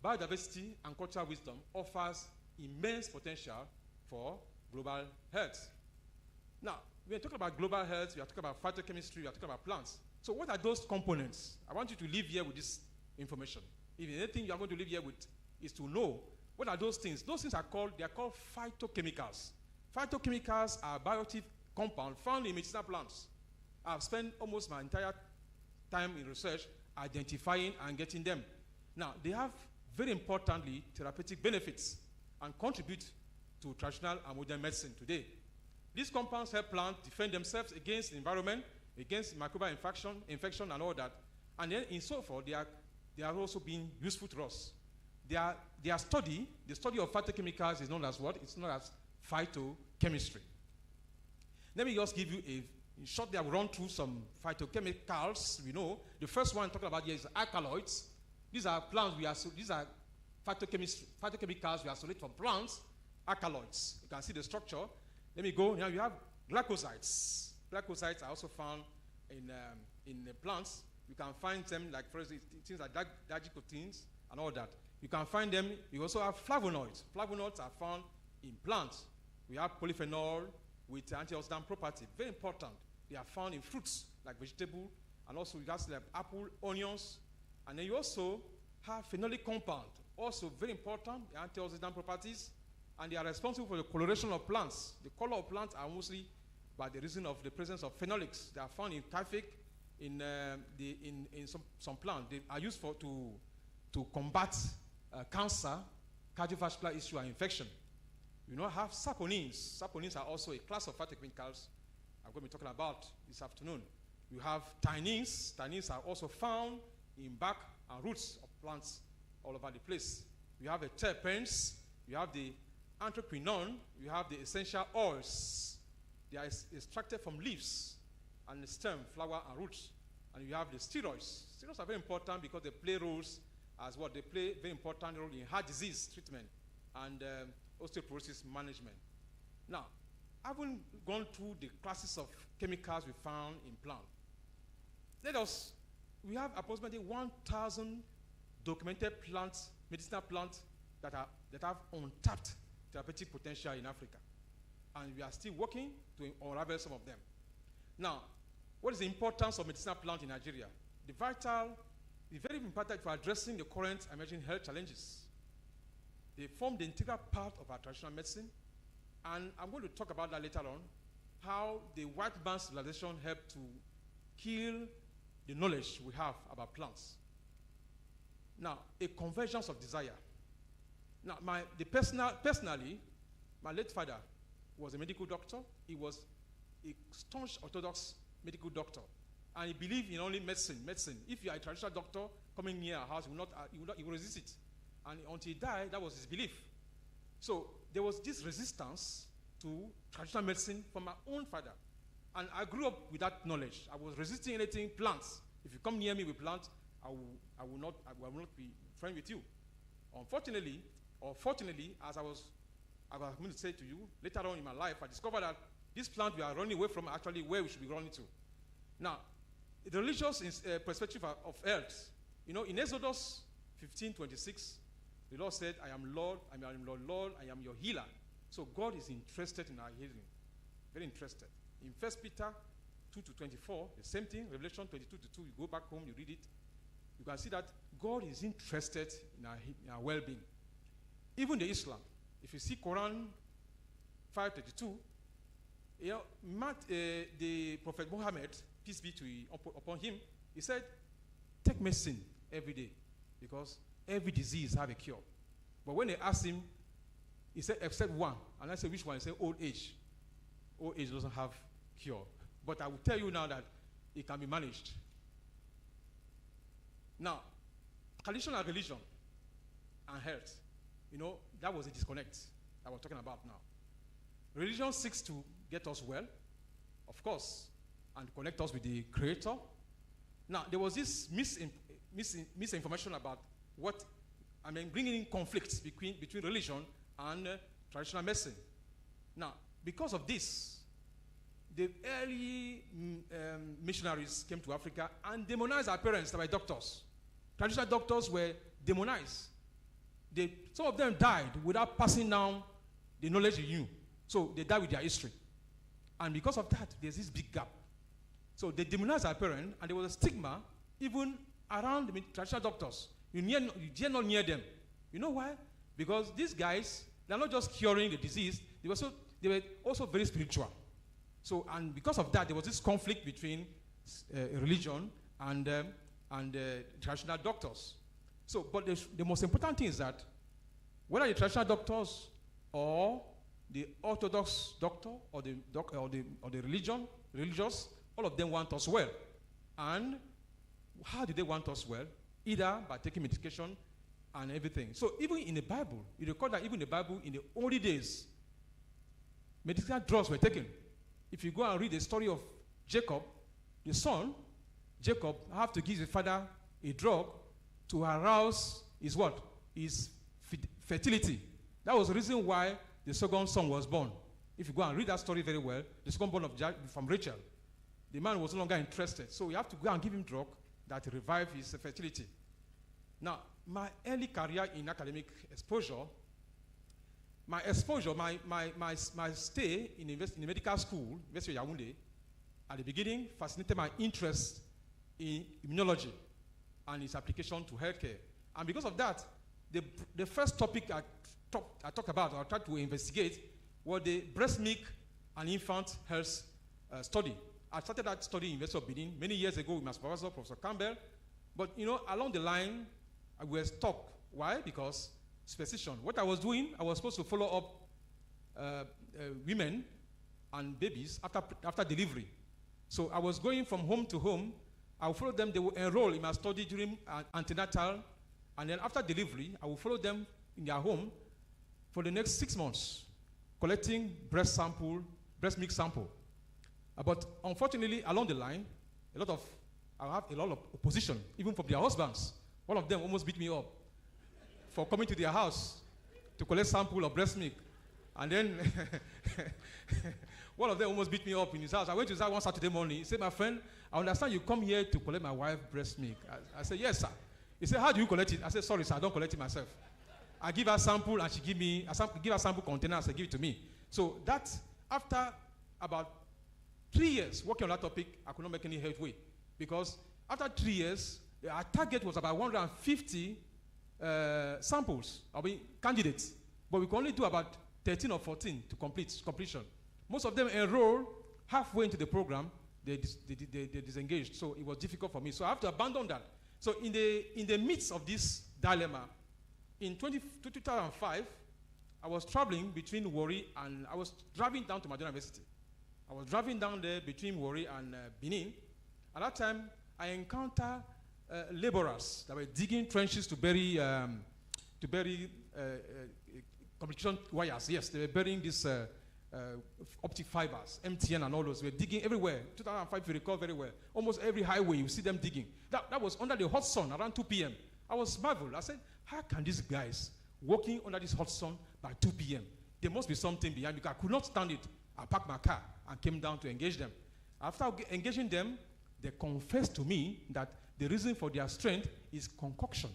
biodiversity and cultural wisdom, offers immense potential for global health. Now, we are talking about global health, we are talking about phytochemistry, we are talking about plants. So what are those components? I want you to leave here with this information. If anything you are going to leave here with is to know what are those things. Those things are called phytochemicals. Phytochemicals are bioactive compounds found in medicinal plants. I've spent almost my entire time in research identifying and getting them. Now, they have, very importantly, therapeutic benefits and contribute to traditional and modern medicine today. These compounds help plants defend themselves against the environment, against microbial infection and all that. And then, in so forth, they are also being useful to us. The study of phytochemicals is known as what? It's known as phytochemistry. Let me just give you in short, I will run through some phytochemicals. We know the first one talking about here is alkaloids. These are plants these are phytochemicals we isolate from plants. Alkaloids. You can see the structure. Let me go. Now you have glycosides. Glycosides are also found in the plants. You can find them like, for instance, things like diacetyls and all that. You can find them. You also have flavonoids. Flavonoids are found in plants. We have polyphenol with antioxidant property. Very important. They are found in fruits like vegetable, and also you have like apple, onions, and then you also have phenolic compound. Also very important, the antioxidant properties, and they are responsible for the coloration of plants. The color of plants are mostly by the reason of the presence of phenolics. They are found in kaifik, in some plants. They are used to combat cancer, cardiovascular issue, and infection. You know, have saponins. Saponins are also a class of phytochemicals I'm going to be talking about this afternoon. You have tannins. Tannins are also found in bark and roots of plants all over the place. You have the terpenes. You have the anthraquinone. You have the essential oils. They are extracted from leaves and the stem, flower, and roots. And you have the steroids. Steroids are very important because they play roles as what? They play a very important role in heart disease treatment and osteoporosis management. Now, I haven't gone through the classes of chemicals we found in plants. We have approximately 1,000 documented plants, medicinal plants that have untapped therapeutic potential in Africa. And we are still working to unravel some of them. Now, what is the importance of medicinal plants in Nigeria? The very important for addressing the current emerging health challenges. They form the integral part of our traditional medicine, and I'm going to talk about that later on, how the white man's civilization helped to kill the knowledge we have about plants. Now, a convergence of desire. Now, personally, my late father was a medical doctor. He was a staunch orthodox medical doctor, and he believed in only medicine. If you are a traditional doctor coming near our house, he will resist it. And until he died, that was his belief. So there was this resistance to traditional medicine from my own father. And I grew up with that knowledge. I was resisting anything plants. If you come near me with plants, I will not be friend with you. Unfortunately, or fortunately, as I was I was going to say to you, later on in my life, I discovered that this plant we are running away from actually where we should be running to. Now, the religious perspective of health, you know, in Exodus 15:26, the Lord said, I am Lord, I am your Lord, I am your healer. So God is interested in our healing, very interested. In 1 Peter 2:24, the same thing, Revelation 22:2, you go back home, you read it, you can see that God is interested in our well-being. Even the Islam, if you see Quran 5:32, you know, the Prophet Muhammad, peace be upon him, he said, take medicine every day because every disease has a cure. But when they asked him, he said, except one. And I said, which one? He said, old age. Old age doesn't have cure. But I will tell you now that it can be managed. Now, traditional religion and health, you know, that was a disconnect that we're talking about now. Religion seeks to get us well, of course, and connect us with the Creator. Now, there was this misinformation about bringing in conflicts between religion and traditional medicine. Now, because of this, the early missionaries came to Africa and demonized our parents by doctors. Traditional doctors were demonized. Some of them died without passing down the knowledge they knew. So they died with their history. And because of that, there's this big gap. So they demonized our parents, and there was a stigma even around the traditional doctors. You dare not near them. You know why? Because these guys, they're not just curing the disease, they were also very spiritual. So, and because of that, there was this conflict between religion and traditional doctors. So, but the most important thing is that whether the traditional doctors or the Orthodox doctor or the religious, all of them want us well. And how do they want us well? Either by taking medication and everything. So even in the Bible, you record that even in the Bible, in the early days, medical drugs were taken. If you go and read the story of Jacob, the son, Jacob, have to give his father a drug to arouse his what? His fertility. That was the reason why the second son was born. If you go and read that story very well, the second born from Rachel, the man was no longer interested. So you have to go and give him drug that revive his fertility. Now, my early career in academic exposure, my stay in the medical school, University of Yaounde, at the beginning fascinated my interest in immunology and its application to healthcare. And because of that, the first topic I talked about, or I tried to investigate, was the breast milk and infant health study. I started that study in University of Benin many years ago with my supervisor, Professor Campbell. But, you know, along the line, I was stuck. Why? Because superstition. What I was doing, I was supposed to follow up women and babies after delivery. So I was going from home to home. I would follow them. They would enroll in my study during antenatal. And then after delivery, I would follow them in their home for the next 6 months, collecting breast milk sample. But unfortunately, along the line, I have a lot of opposition, even from their husbands. One of them almost beat me up for coming to their house to collect sample of breast milk. And then one of them almost beat me up in his house. I went to his house one Saturday morning. He said, my friend, I understand you come here to collect my wife's breast milk. I said, yes, sir. He said, how do you collect it? I said, sorry, sir, I don't collect it myself. I give her sample and she give me, give her sample container and she give it to me. So that, after about 3 years working on that topic, I could not make any headway. Because after 3 years, our target was about 150 samples, candidates. But we could only do about 13 or 14 to completion. Most of them enrolled halfway into the program, they disengaged. So it was difficult for me. So I have to abandon that. So in the midst of this dilemma, in 2005, I was traveling between Warri and I was driving down to Madonna University. I was driving down there between Warri and Benin. At that time, I encountered laborers that were digging trenches to bury communication wires. Yes, they were burying these optic fibers, MTN and all those. They were digging everywhere. 2005, if you recall very well, almost every highway, you see them digging. That was under the hot sun around 2 p.m. I was marveled. I said, how can these guys working under this hot sun by 2 p.m. there must be something behind, because I could not stand it. I parked my car and came down to engage them. After engaging them, they confessed to me that the reason for their strength is concoction.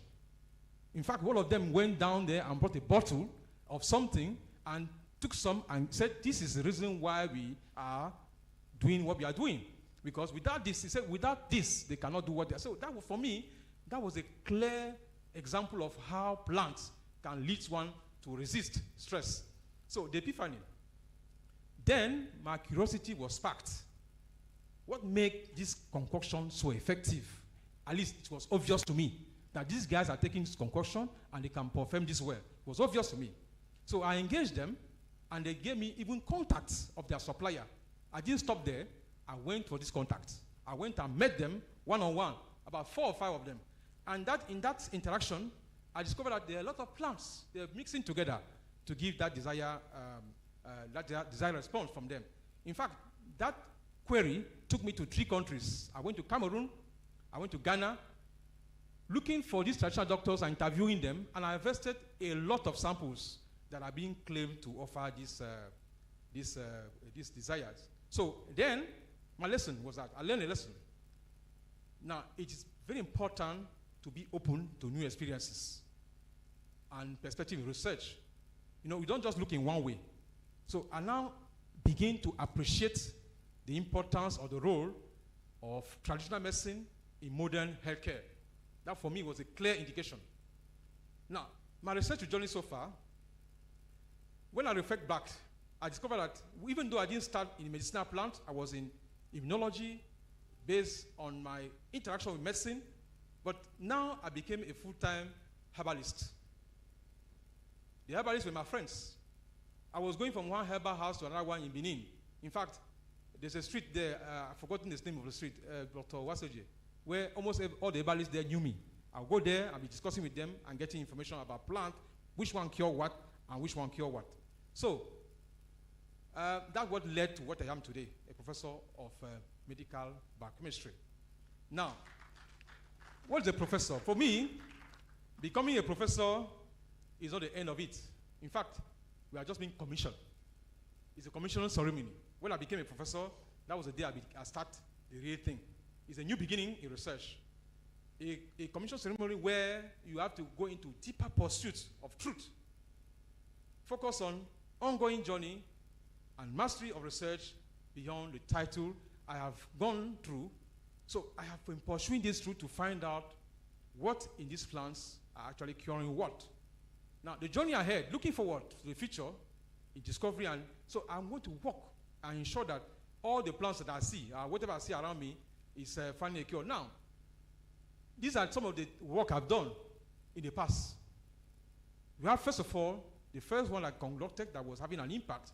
In fact, one of them went down there and brought a bottle of something and took some and said, this is the reason why we are doing what we are doing. Because without this, he said, without this, they cannot do what they are. So that was, for me, that was a clear example of how plants can lead one to resist stress. So the epiphany. Then my curiosity was sparked. What made this concoction so effective? At least it was obvious to me that these guys are taking this concoction and they can perform this well. It was obvious to me. So I engaged them and they gave me even contacts of their supplier. I didn't stop there. I went for these contacts. I went and met them one-on-one, about 4 or 5 of them. And in that interaction, I discovered that there are a lot of plants. They're mixing together to give that desired response from them. In fact, that query took me to 3 countries. I went to Cameroon, I went to Ghana, looking for these traditional doctors and interviewing them, and I invested a lot of samples that are being claimed to offer these desires. So then, my lesson was that I learned a lesson. Now, it is very important to be open to new experiences and perspective research. You know, we don't just look in one way. So I now begin to appreciate the importance of the role of traditional medicine in modern healthcare. That for me was a clear indication. Now, my research journey so far, when I reflect back, I discovered that even though I didn't start in medicinal plant, I was in immunology based on my interaction with medicine, but now I became a full-time herbalist. The herbalists were my friends. I was going from one herbal house to another one in Benin. In fact, there's a street there, I've forgotten the name of the street, Dr. Wasoje, where almost all the herbalists there knew me. I'll go there, I'll be discussing with them and getting information about plant, which one cure what, and which one cure what. So, that's what led to what I am today, a professor of medical biochemistry. Now, what's a professor? For me, becoming a professor is not the end of it. In fact, we are just being commissioned. It's a commissioning ceremony. When I became a professor, that was the day I start the real thing. It's a new beginning in research. A commission ceremony where you have to go into deeper pursuit of truth. Focus on ongoing journey and mastery of research beyond the title I have gone through. So I have been pursuing this truth to find out what in these plants are actually curing what. Now, the journey ahead, looking forward to the future, in discovery, and so I'm going to work and ensure that all the plants that I see, whatever I see around me, is finding a cure. Now, these are some of the work I've done in the past. We have, first of all, the first one I conducted that was having an impact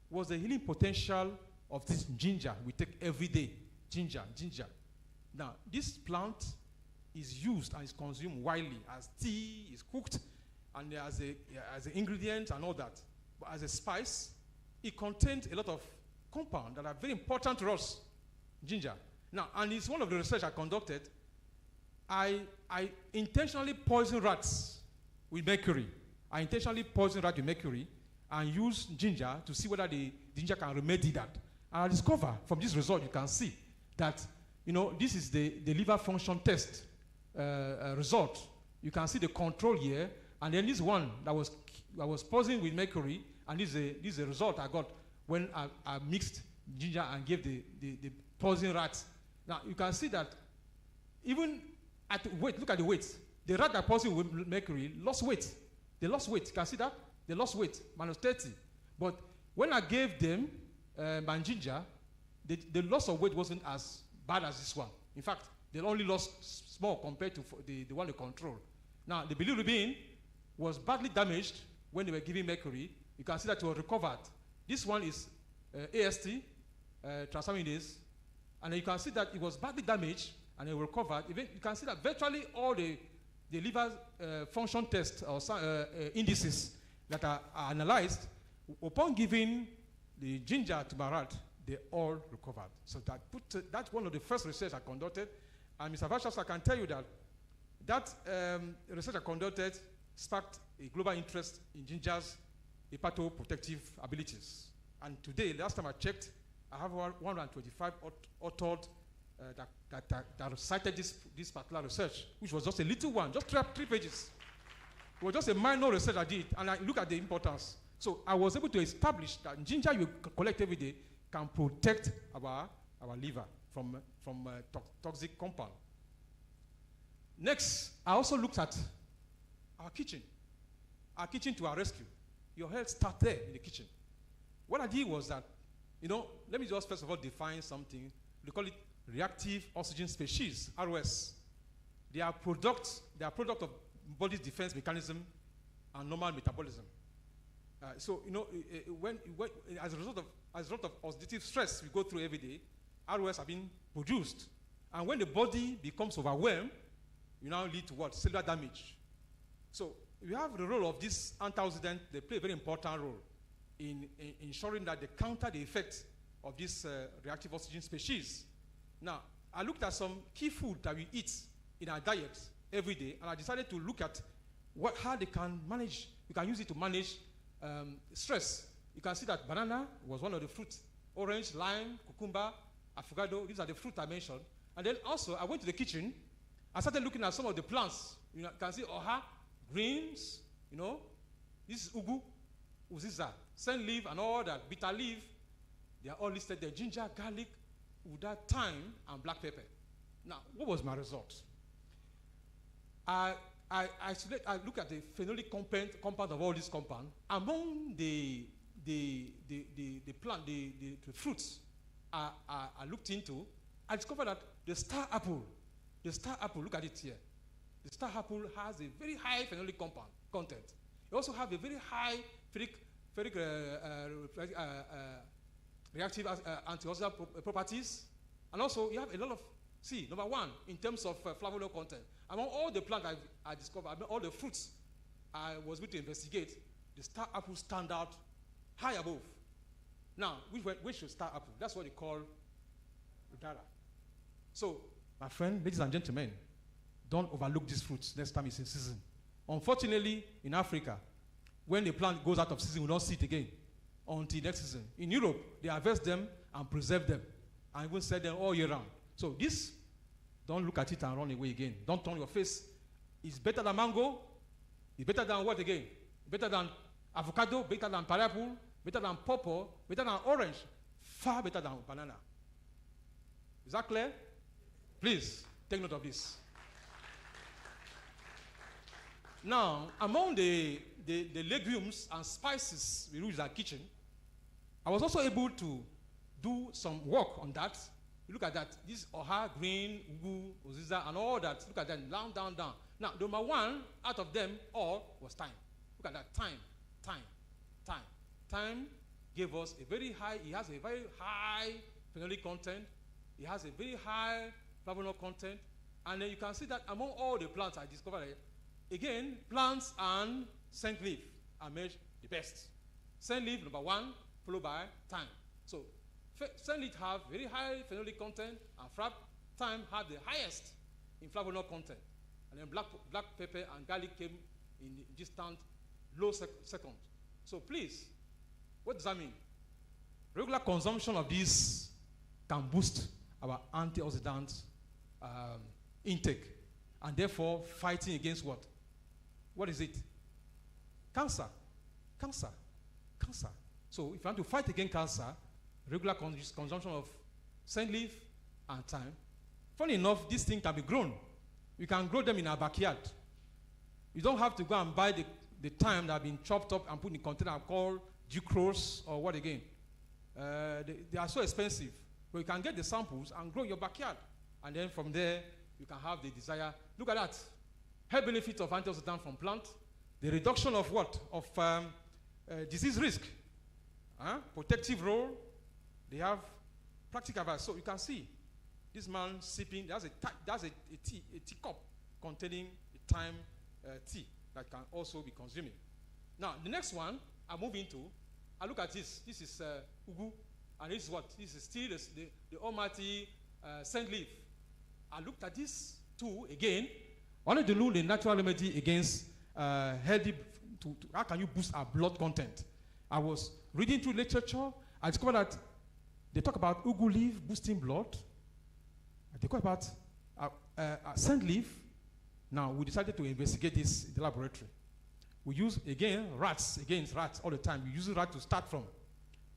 was the healing potential of this ginger we take every day. Ginger. Now, this plant is used and is consumed widely as tea, is cooked, and as an ingredient and all that. But as a spice, it contains a lot of compounds that are very important to us. Ginger. Now, and it's one of the research I conducted. I intentionally poison rats with mercury. I intentionally poison rats with mercury and use ginger to see whether the ginger can remedy that. And I discover from this result, you can see that, you know, this is the liver function test result. You can see the control here, and then this one that was poisoned with mercury, and this is the result I got when I mixed ginger and gave the poison rats. Now, you can see that even at weight, look at the weight. The rat that poisoned with mercury lost weight. They lost weight. You can see that? They lost weight, minus 30. But when I gave them my ginger, the loss of weight wasn't as bad as this one. In fact, they only lost small compared to the one they control. Now, the bilirubin was badly damaged when they were giving mercury. You can see that it was recovered. This one is AST, transaminase, and you can see that it was badly damaged and it recovered. You can see that virtually all the liver function tests or indices that are analyzed, upon giving the ginger to my rat, they all recovered. So that's one of the first research I conducted. And Mr. Vachas, I can tell you that research I conducted sparked a global interest in gingers hepatoprotective abilities. And today, last time I checked, I have 125 authored that cited this particular research, which was just a little one, just 3 pages. It was just a minor research I did, and I look at the importance. So I was able to establish that ginger you collect every day can protect our liver from toxic compound. Next, I also looked at our kitchen to our rescue. Your health starts there in the kitchen. What I did was that, let me just first of all define something. We call it reactive oxygen species, ROS. They are product of body's defense mechanism and normal metabolism. When as a result of oxidative stress we go through every day, ROS are being produced. And when the body becomes overwhelmed, you now lead to what? Cellular damage. So we have the role of these antioxidants. They play a very important role in ensuring that they counter the effects of this reactive oxygen species. Now, I looked at some key food that we eat in our diet every day, and I decided to look at how they can manage. You can use it to manage stress. You can see that banana was one of the fruits. Orange, lime, cucumber, avocado, these are the fruits I mentioned. And then also, I went to the kitchen. I started looking at some of the plants. You can see oha, greens, this is ugu, uziza, scent leaf, and all that, bitter leaf. They are all listed there. Ginger, garlic, uda, thyme, and black pepper. Now, what was my result? I look at the phenolic compound of all these compounds. Among the fruits I looked into, I discovered that the star apple, look at it here. The star apple has a very high phenolic content. It also has a very high ferric reactive antioxidant properties. And also, you have a lot of number one, in terms of flavonoid content. Among all the plants I discovered, all the fruits I was able to investigate, the star apple stand out high above. Now, which should star apple? That's what they call udara. So, my friend, ladies and gentlemen, don't overlook these fruits next time it's in season. Unfortunately, in Africa, when the plant goes out of season, we don't see it again until next season. In Europe, they harvest them and preserve them and even sell them all year round. So this, don't look at it and run away again. Don't turn your face. It's better than mango. It's better than what again? Better than avocado, better than pineapple, better than pawpaw, better than orange, far better than banana. Is that clear? Please, take note of this. Now, among the legumes and spices we use in our kitchen, I was also able to do some work on that. You look at that. This oha, green, ugu, uziza, and all that. Look at that. Down. Now, the number one out of them all was thyme. Look at that. Thyme. Thyme gave us a very high, it has a very high phenolic content. It has a very high flavonoid content. And then you can see that among all the plants I discovered, again, plants and scent leaf are made the best. Scent leaf, number one, followed by thyme. So, scent leaf have very high phenolic content, and thyme have the highest in flavonoid content. And then black pepper and garlic came in distant low second. So please, what does that mean? Regular consumption of these can boost our antioxidant intake, and therefore fighting against what? What is it? Cancer. So if you want to fight against cancer, regular consumption of scent leaf and thyme. Funny enough, this thing can be grown. We can grow them in our backyard. You don't have to go and buy the thyme that have been chopped up and put in a container called sucrose or what again. They are so expensive. But you can get the samples and grow in your backyard. And then from there, you can have the desire. Look at that. Health benefits of antioxidant from plant. The reduction of what? Of disease risk. Protective role. They have practical advice. So you can see this man sipping. There's a teacup containing a thyme tea that can also be consuming. Now, the next one I move into, I look at this. This is ugu. And this is what? This is still the almighty scent leaf. I looked at this too again. I wanted to know the natural remedy against healthy, how can you boost our blood content? I was reading through literature. I discovered that they talk about ugu leaf boosting blood. They talk about scent leaf. Now, we decided to investigate this in the laboratory. We use, again, rats all the time. We use rat to start from.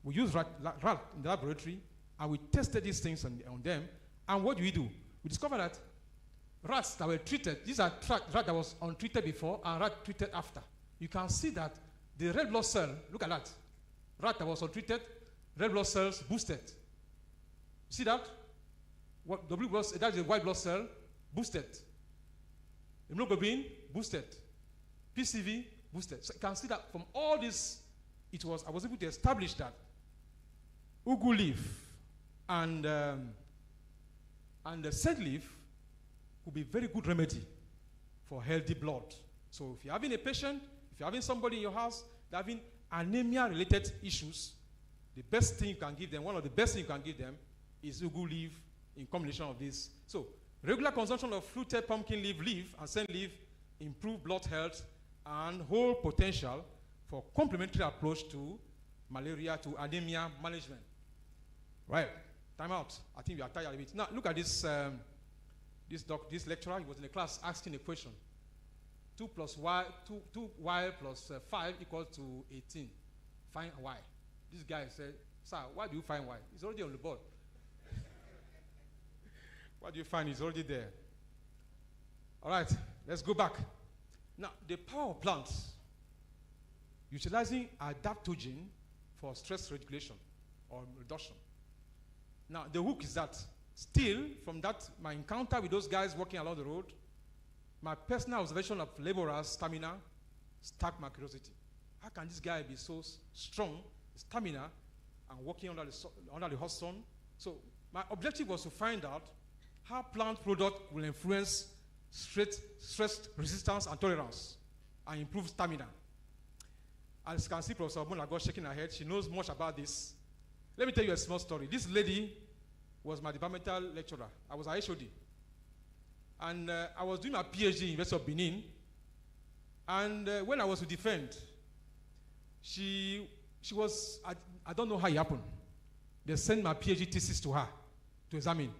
We use rat in the laboratory, and we tested these things on them. And what do? We discovered that rats that were treated, these are rat that was untreated before and rat treated after. You can see that the red blood cell, look at that. Rat that was untreated, red blood cells boosted. See that? What the blue blood, that's the white blood cell boosted. Hemoglobin boosted. PCV boosted. So you can see that from all this, I was able to establish that ugu leaf and the scent leaf would be very good remedy for healthy blood. So if you're having a patient, if you're having somebody in your house that having anemia-related issues, the best thing you can give them, one of the best things you can give them is ugu leaf in combination of this. So regular consumption of fluted pumpkin leaf and scent leaf improve blood health and hold potential for complementary approach to malaria, to anemia management. Right, time out. I think we are tired of it. Now look at this, this lecturer. He was in the class asking a question. 2 y plus 5 equals to 18. Find y. This guy said, sir, why do you find y? It's already on the board. What do you find? It's already there. All right, let's go back. Now, the power plants utilizing adaptogen for stress regulation or reduction. Now, the hook is that still, from that, my encounter with those guys walking along the road, my personal observation of laborers' stamina struck my curiosity. How can this guy be so strong, stamina, and working under the hot sun? So my objective was to find out how plant product will influence stress resistance and tolerance and improve stamina. As you can see, Professor Mounmbegna shaking her head. She knows much about this. Let me tell you a small story. This lady was my departmental lecturer. I was her HOD. And I was doing my Ph.D. in the University of Benin. And when I was to defend, she was, I don't know how it happened. They sent my Ph.D. thesis to her to examine.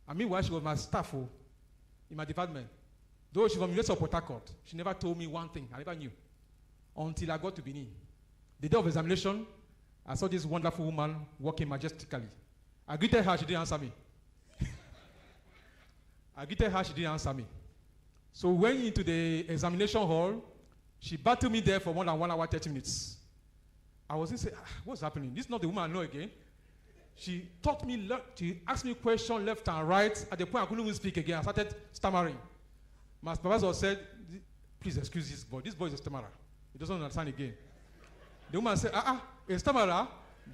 And meanwhile, she was my staff in my department. Though she's from the University of Port Harcourt, she never told me one thing. I never knew. Until I got to Benin. The day of examination, I saw this wonderful woman walking majestically. I greeted her, she didn't answer me. I greeted her, she didn't answer me. So we went into the examination hall. She battled me there for more than 1 hour, 30 minutes. I was saying, what's happening? This is not the woman I know again. She taught me, she asked me questions left and right. At the point I couldn't even speak again. I started stammering. My supervisor said, please excuse this boy. This boy is a stammerer. He doesn't understand again. The woman said, a stammerer?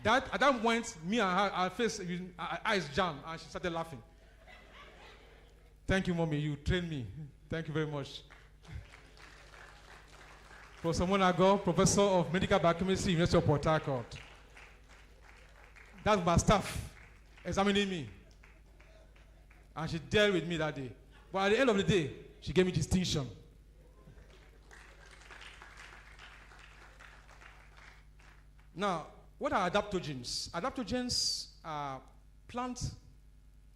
At that point, me and her, our face, our eyes jammed, and she started laughing. Thank you, mommy. You trained me. Thank you very much. Professor Mounmbegna, Professor of Medical Biochemistry, University of Port Harcourt. That's my staff examining me. And she dealt with me that day. But at the end of the day, she gave me distinction. Now, what are adaptogens? Adaptogens are plant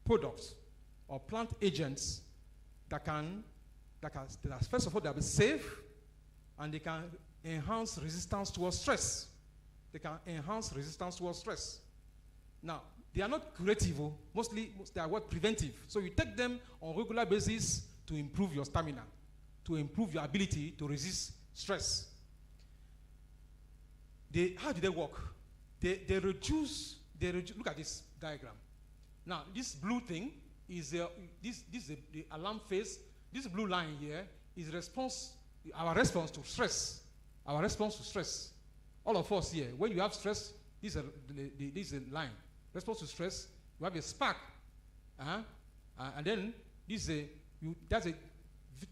products or plant agents that first of all, they'll be safe, and they can enhance resistance towards stress. They can enhance resistance towards stress. Now, they are not curative, mostly they are what preventive. So you take them on a regular basis to improve your stamina, to improve your ability to resist stress. How do they work? They reduce, look at this diagram. Now, this blue thing is the alarm phase. This blue line here is our response to stress. Our response to stress. All of us here, when you have stress, this is a line. Response to stress, you have a spark. And then that's a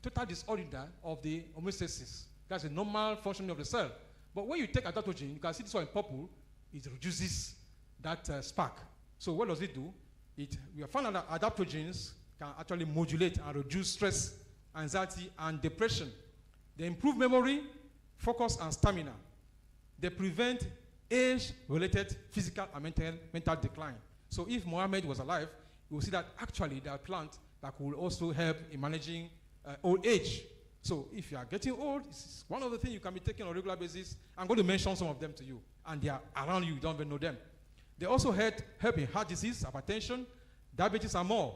total disorder of the homeostasis. That's a normal functioning of the cell. But when you take adaptogen, you can see this one in purple, it reduces that spark. So what does it do? We have found out that adaptogens can actually modulate and reduce stress, anxiety, and depression. They improve memory, focus, and stamina. they prevent age-related physical and mental decline. So if Mohammed was alive, we will see that actually there are plants that will also help in managing old age. So if you are getting old, it's one of the things you can be taking on a regular basis. I'm going to mention some of them to you, and they are around you don't even know them. They also help in heart disease, hypertension, diabetes, and more.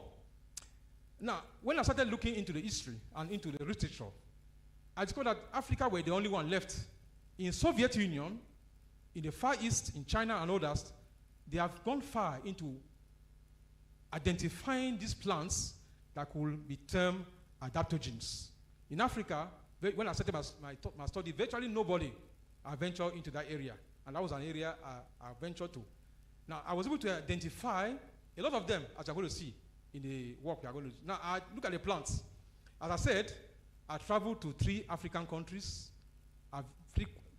Now, when I started looking into the history and into the literature, I discovered that Africa were the only one left. In Soviet Union, in the Far East, in China and others, they have gone far into identifying these plants that could be termed adaptogens. In Africa, when I started my study, virtually nobody ventured into that area. And that was an area I ventured to. Now, I was able to identify a lot of them, as you're going to see in the work we are going to do. Now, I look at the plants. As I said, I traveled to 3 African countries. I'm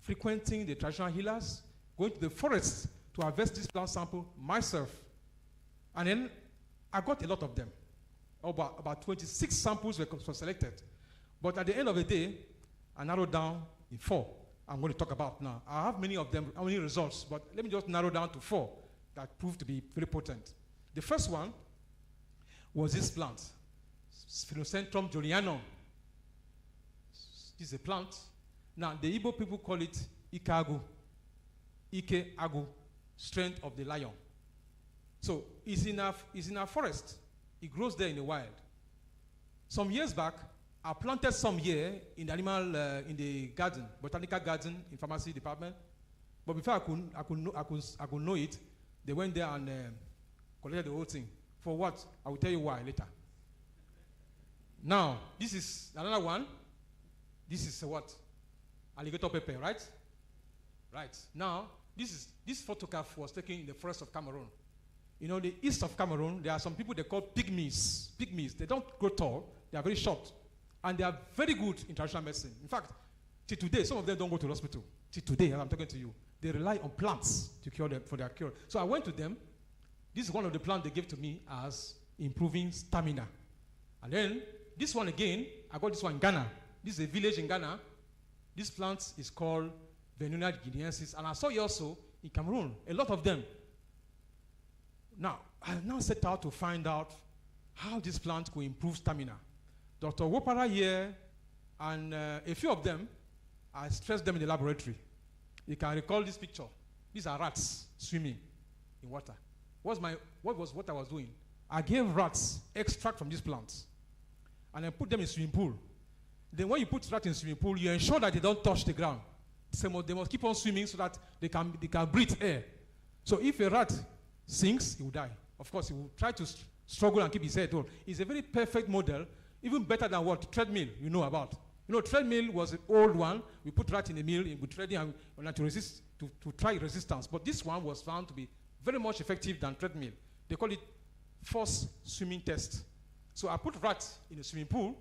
frequenting the traditional healers, going to the forest to harvest this plant sample myself. And then I got a lot of them. About 26 samples were selected. But at the end of the day, I narrowed down in 4 I'm going to talk about now. I have many of them, many results, but let me just narrow down to 4 that proved to be very potent. The first one was this plant, Sphinocentrum julianum. This is a plant. Now, the Igbo people call it Ike Agu, strength of the lion. So it's in a forest. It grows there in the wild. Some years back, I planted some here in the in the garden, botanical garden in pharmacy department. But before I could know it, they went there and collected the whole thing. For what? I will tell you why later. Now, this is another one. This is what? Alligator pepper, right? Right. Now, this photograph was taken in the forest of Cameroon. You know, the east of Cameroon, there are some people they call pygmies. Pygmies, they don't grow tall, they are very short. And they are very good in traditional medicine. In fact, till today, some of them don't go to the hospital. Till today, as I'm talking to you, they rely on plants to cure them, for their cure. So I went to them. This is one of the plants they gave to me as improving stamina. And then, this one again, I got this one in Ghana. This is a village in Ghana. This plant is called Venona guineensis. And I saw it also in Cameroon, a lot of them. Now, I now set out to find out how this plant could improve stamina. Dr. Wopara here and a few of them, I stressed them in the laboratory. You can recall this picture. These are rats swimming in water. What I was doing? I gave rats extract from these plants and I put them in swimming pool. Then when you put rats in swimming pool, you ensure that they don't touch the ground. So they must keep on swimming so that they can breathe air. So if a rat sinks, he will die. Of course, he will try to struggle and keep his head on. It's a very perfect model, even better than what treadmill you know about. You know, treadmill was an old one. We put rat in the mill, we tread and to try resistance. But this one was found to be very much effective than treadmill. They call it forced swimming test. So I put rats in a swimming pool.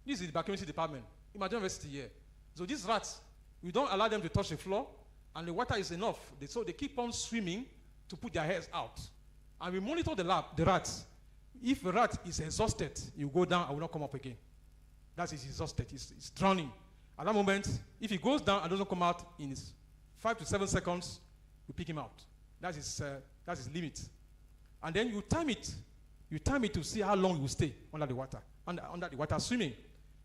This is the biochemistry department in my university here. So these rats, we don't allow them to touch the floor, and the water is enough. So they keep on swimming to put their heads out. And we monitor the rats. If a rat is exhausted, you go down and will not come up again. That is exhausted, it's drowning. At that moment, if he goes down and doesn't come out in 5 to 7 seconds, you pick him out. That's his limit. And then you time it. You time it to see how long you will stay under the water swimming.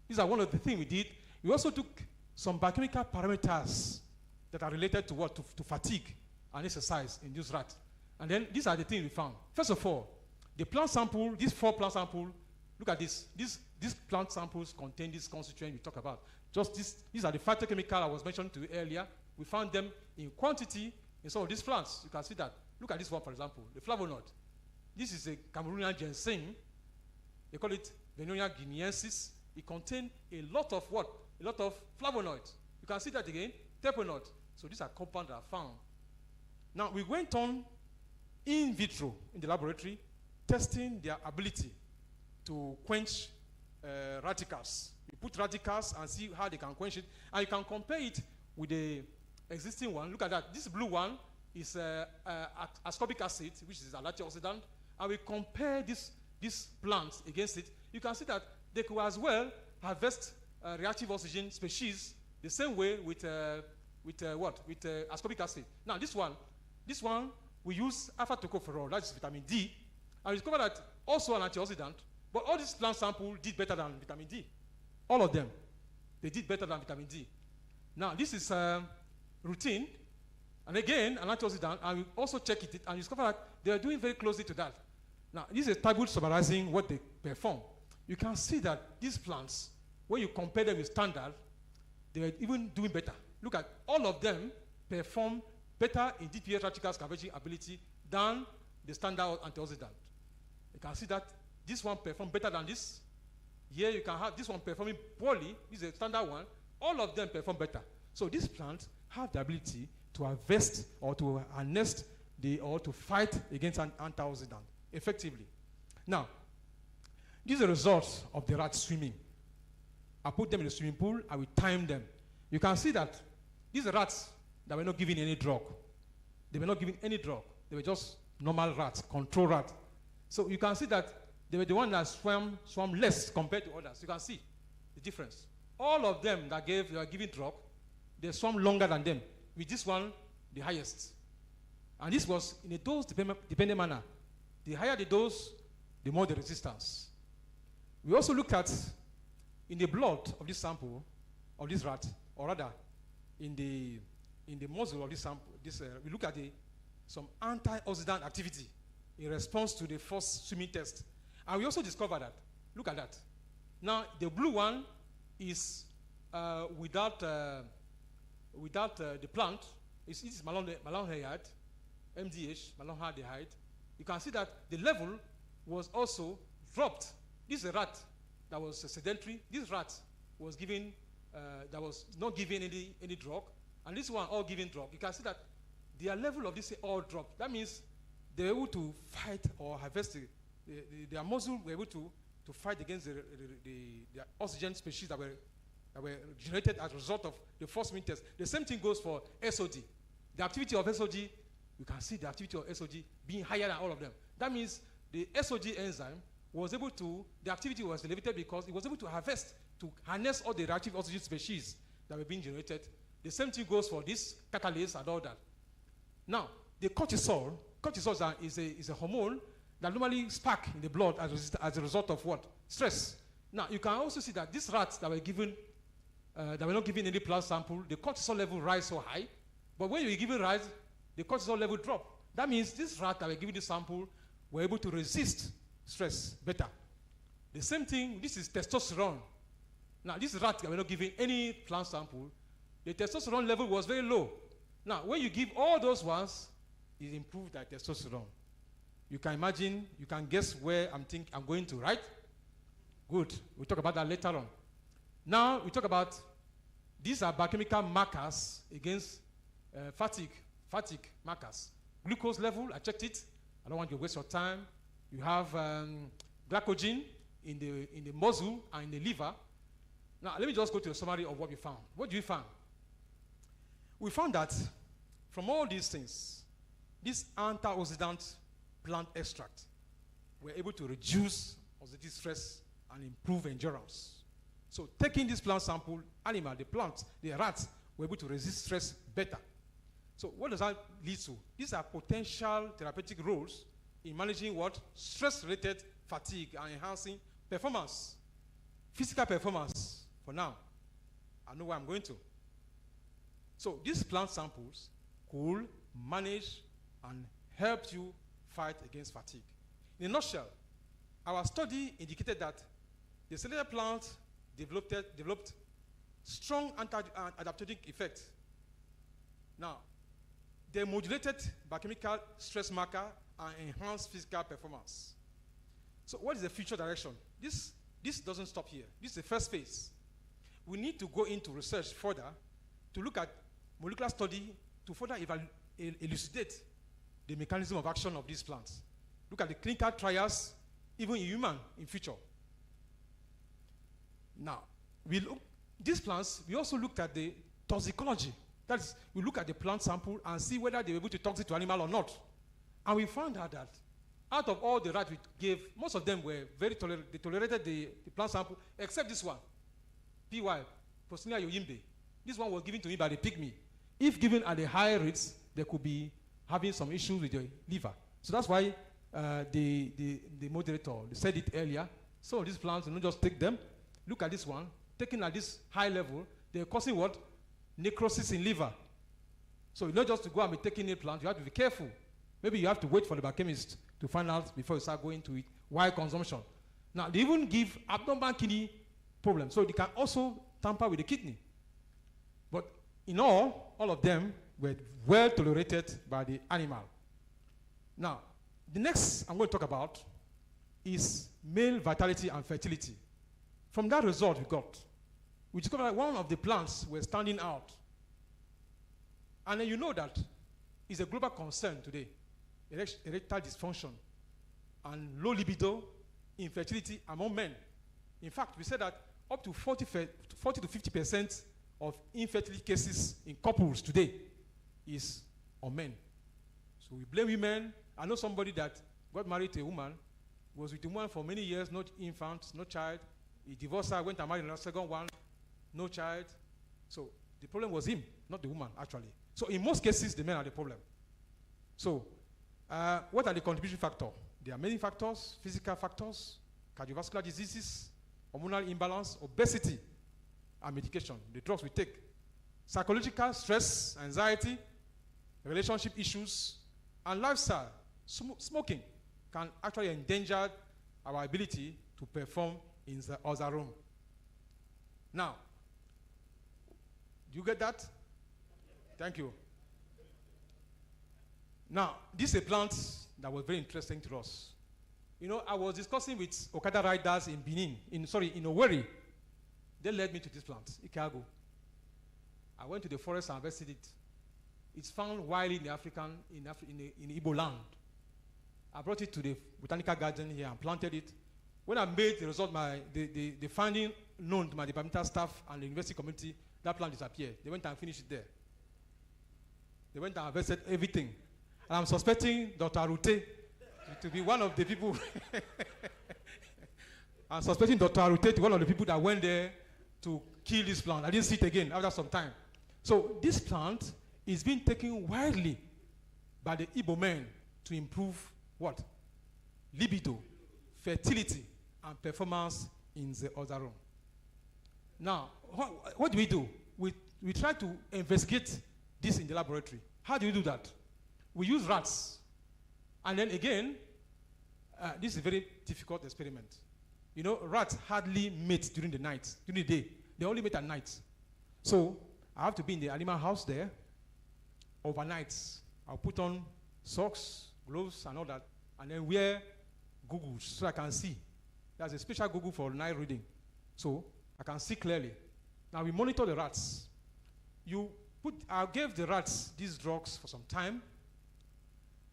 These are one of the things we did. We also took some biochemical parameters that are related to what? To fatigue and exercise in this rat. And then these are the things we found. First of all, the plant sample, these 4 plant samples, look at this. These plant samples contain this constituent we talk about. These are the phytochemicals I was mentioning to you earlier. We found them in quantity in some of these plants. You can see that. Look at this one, for example, the flavonoid. This is a Cameroonian ginseng. They call it Venona guineensis. It contains a lot of what? A lot of flavonoids. You can see that again, terpenoid. So these are compounds that are found. Now, we went on in vitro in the laboratory, testing their ability to quench radicals. You put radicals and see how they can quench it. And you can compare it with the existing one. Look at that. This blue one is ascorbic acid, which is an antioxidant. And we compare these plants against it. You can see that they could as well harvest reactive oxygen species the same way with with what? With ascorbic acid. Now this one, we use alpha tocopherol, that's vitamin D, and we discovered that also an antioxidant, but all these plant samples did better than vitamin D. All of them, they did better than vitamin D. Now this is routine, and again, an antioxidant, and we also check it, and we discovered that they are doing very closely to that. Now, this is a table summarizing what they perform. You can see that these plants, when you compare them with standard, they are even doing better. Look at all of them perform better in DPH radical scavenging ability than the standard antioxidant. You can see that this one performs better than this. Here you can have this one performing poorly. This is a standard one. All of them perform better. So these plants have the ability to harvest or to harness or to fight against an antioxidant effectively. Now, these are the results of the rats swimming. I put them in the swimming pool, I will time them. You can see that these are rats that were not given any drug. They were not given any drug. They were just normal rats, control rats. So you can see that they were the ones that swam less compared to others. You can see the difference. All of them that they were given drug, they swam longer than them. With this one, the highest. And this was in a dose-dependent manner. The higher the dose, the more the resistance. We also looked at, in the blood of this sample, of this rat, or rather, in the muzzle of this sample, we look at some antioxidant activity in response to the first swimming test. And we also discovered that, look at that. Now, the blue one is without the plant. It's malonhayide, MDH, malonhayide. You can see that the level was also dropped. This is a rat that was sedentary. This rat was given, that was not given any drug, and this one all given drug. You can see that their level of this all dropped. That means they were able to fight or harvest their muscle were able to fight against the oxygen species that were generated as a result of the first swimming test. The same thing goes for SOD. The activity of SOD, you can see the activity of SOD being higher than all of them. That means the SOD enzyme was able to, the activity was elevated because it was able to harness all the reactive oxygen species that were being generated. The same thing goes for this catalase and all that. Now, the cortisol is a hormone that normally spark in the blood as a result of what? Stress. Now, you can also see that these rats that were given, that were not given any plant sample, the cortisol level rise so high, but when you give it rise, the cortisol level drop. That means these rats that were given the sample were able to resist stress better. The same thing, this is testosterone. Now, these rats that were not given any plant sample, the testosterone level was very low. Now, when you give all those ones, it improved their testosterone. You can imagine, you can guess where I'm going to, right? Good. We'll talk about that later on. Now, we talk about, these are biochemical markers against fatigue markers. Glucose level, I checked it. I don't want you to waste your time. You have glycogen in the muscle and in the liver. Now, let me just go to a summary of what we found. What do we find? We found that from all these things, this antioxidant plant extract were able to reduce oxidative stress and improve endurance. So taking this plant sample, animal, the plants, the rats, were able to resist stress better. So what does that lead to? These are potential therapeutic roles in managing what? Stress-related fatigue and enhancing performance. Physical performance, for now. I know where I'm going to. So these plant samples could manage and help you fight against fatigue. In a nutshell, our study indicated that the selected plants developed strong anti-adaptogenic effects. Now, they modulated biochemical stress marker and enhanced physical performance. So what is the future direction? This doesn't stop here. This is the first phase. We need to go into research further to look at molecular study to further elucidate the mechanism of action of these plants. Look at the clinical trials, even in human, in future. Now, these plants, we also looked at the toxicology. That is, we look at the plant sample and see whether they were able to toxic to animal or not. And we found out that out of all the rats we gave, most of them were they tolerated the plant sample, except this one, PY, Yaounde. This one was given to me by the pygmy. if given at the higher rates, they could be having some issues with your liver. So that's why the moderator said it earlier. So these plants, you don't just take them. Look at this one. Taken at this high level, they're causing what? Necrosis in liver. So you not just to go and be taking a plant, you have to be careful. Maybe you have to wait for the biochemist to find out before you start going to it. Why consumption? Now, they even give abnormal kidney problems. So they can also tamper with the kidney. But in all of them were well tolerated by the animal. Now, the next I'm going to talk about is male vitality and fertility. From that result we discovered that one of the plants were standing out. And then you know that it's a global concern today, erectile dysfunction and low libido, infertility among men. In fact, we said that up to 40 to 50% of infertility cases in couples today is on men. So we blame women. I know somebody that got married to a woman, was with a woman for many years, no infant, no child. He divorced her, went and married another second one, no child. So the problem was him, not the woman, actually. So in most cases, the men are the problem. So what are the contribution factors? There are many factors: physical factors, cardiovascular diseases, hormonal imbalance, obesity, and medication, the drugs we take. Psychological stress, anxiety, relationship issues, and lifestyle. Smoking can actually endanger our ability to perform in the other room. Now, do you get that? Thank you. Now, this is a plant that was very interesting to us. You know, I was discussing with Okada riders in Benin, in Owerri. They led me to this plant, Ikago. I went to the forest and harvested it. It's found widely in in Igbo land. I brought it to the botanical garden here and planted it. When I made the result, the finding known to my departmental staff and the university community, that plant disappeared. They went and finished it there. They went and harvested everything. And I'm suspecting Dr. Arute to be one of the people. I'm suspecting Dr. Arute to be one of the people that went there to kill this plant. I didn't see it again after some time. So this plant is being taken widely by the Igbo men to improve what? Libido, fertility, and performance in the other room. Now, what do? We try to investigate this in the laboratory. How do we do that? We use rats. And then again, this is a very difficult experiment. You know, rats hardly mate during the night, during the day. They only mate at night. So I have to be in the animal house there overnight. I'll put on socks, gloves, and all that, and then wear goggles so I can see. There's a special goggle for night reading, so I can see clearly. Now we monitor the rats. I gave the rats these drugs for some time,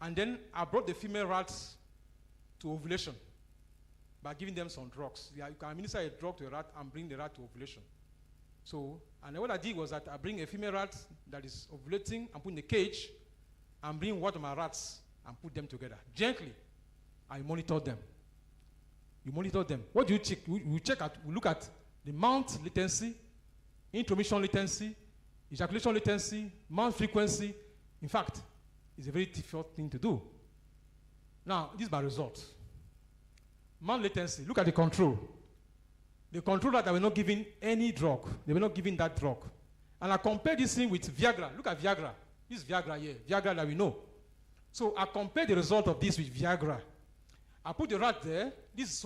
and then I brought the female rats to ovulation by giving them some drugs. You can administer a drug to a rat and bring the rat to ovulation. So, and then what I did was that I bring a female rat that is ovulating and put in a cage, and bring one of my rats and put them together. Gently, I monitor them. You monitor them. What do you check? We look at the mount latency, intromission latency, ejaculation latency, mount frequency. In fact, it's a very difficult thing to do. Now, this is my result. Mount latency, look at the control. The control that were not giving any drug. They were not giving that drug. And I compare this thing with Viagra. Look at Viagra. This is Viagra here. Viagra that we know. So I compare the result of this with Viagra. I put the rat there. This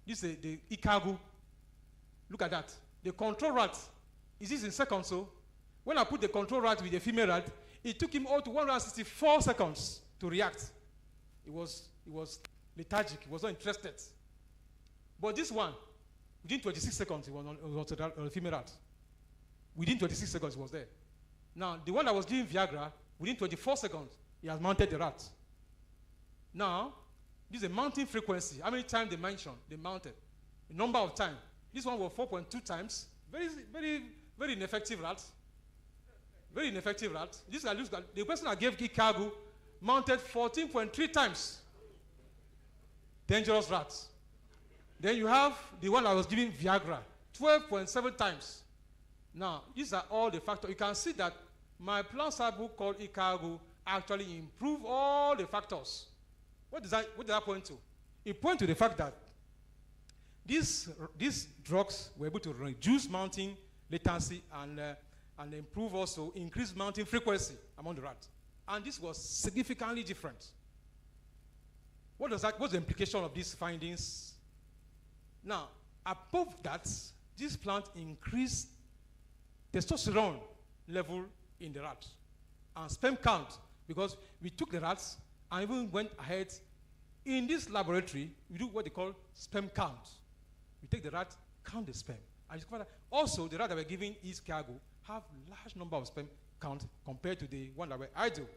is the Ikago. Look at that. The control rat, is this in seconds? So when I put the control rat with the female rat, it took him all to 164 seconds to react. It was lethargic. He was not interested. But this one, within 26 seconds, it was on the female rat. Within 26 seconds, it was there. Now, the one that was doing Viagra, within 24 seconds, he has mounted the rat. Now, this is a mounting frequency. How many times they mounted? The number of times. This one was 4.2 times. Very, very, very ineffective rat. Very ineffective rat. This guy, the person I gave Ikago mounted 14.3 times. Dangerous rats. Then you have the one I was giving Viagra, 12.7 times. Now, these are all the factors. You can see that my plant sample called Ikago actually improve all the factors. What does that point to? It points to the fact that these drugs were able to reduce mounting latency and improve also, increase mounting frequency among the rats. And this was significantly different. What's the implication of these findings? Now, above that, this plant increased testosterone level in the rat and sperm count, because we took the rats and even went ahead. In this laboratory, we do what they call sperm count. We take the rat, count the sperm. And discover that also the rat that we're giving East Cargo have large number of sperm count compared to the one that were idle.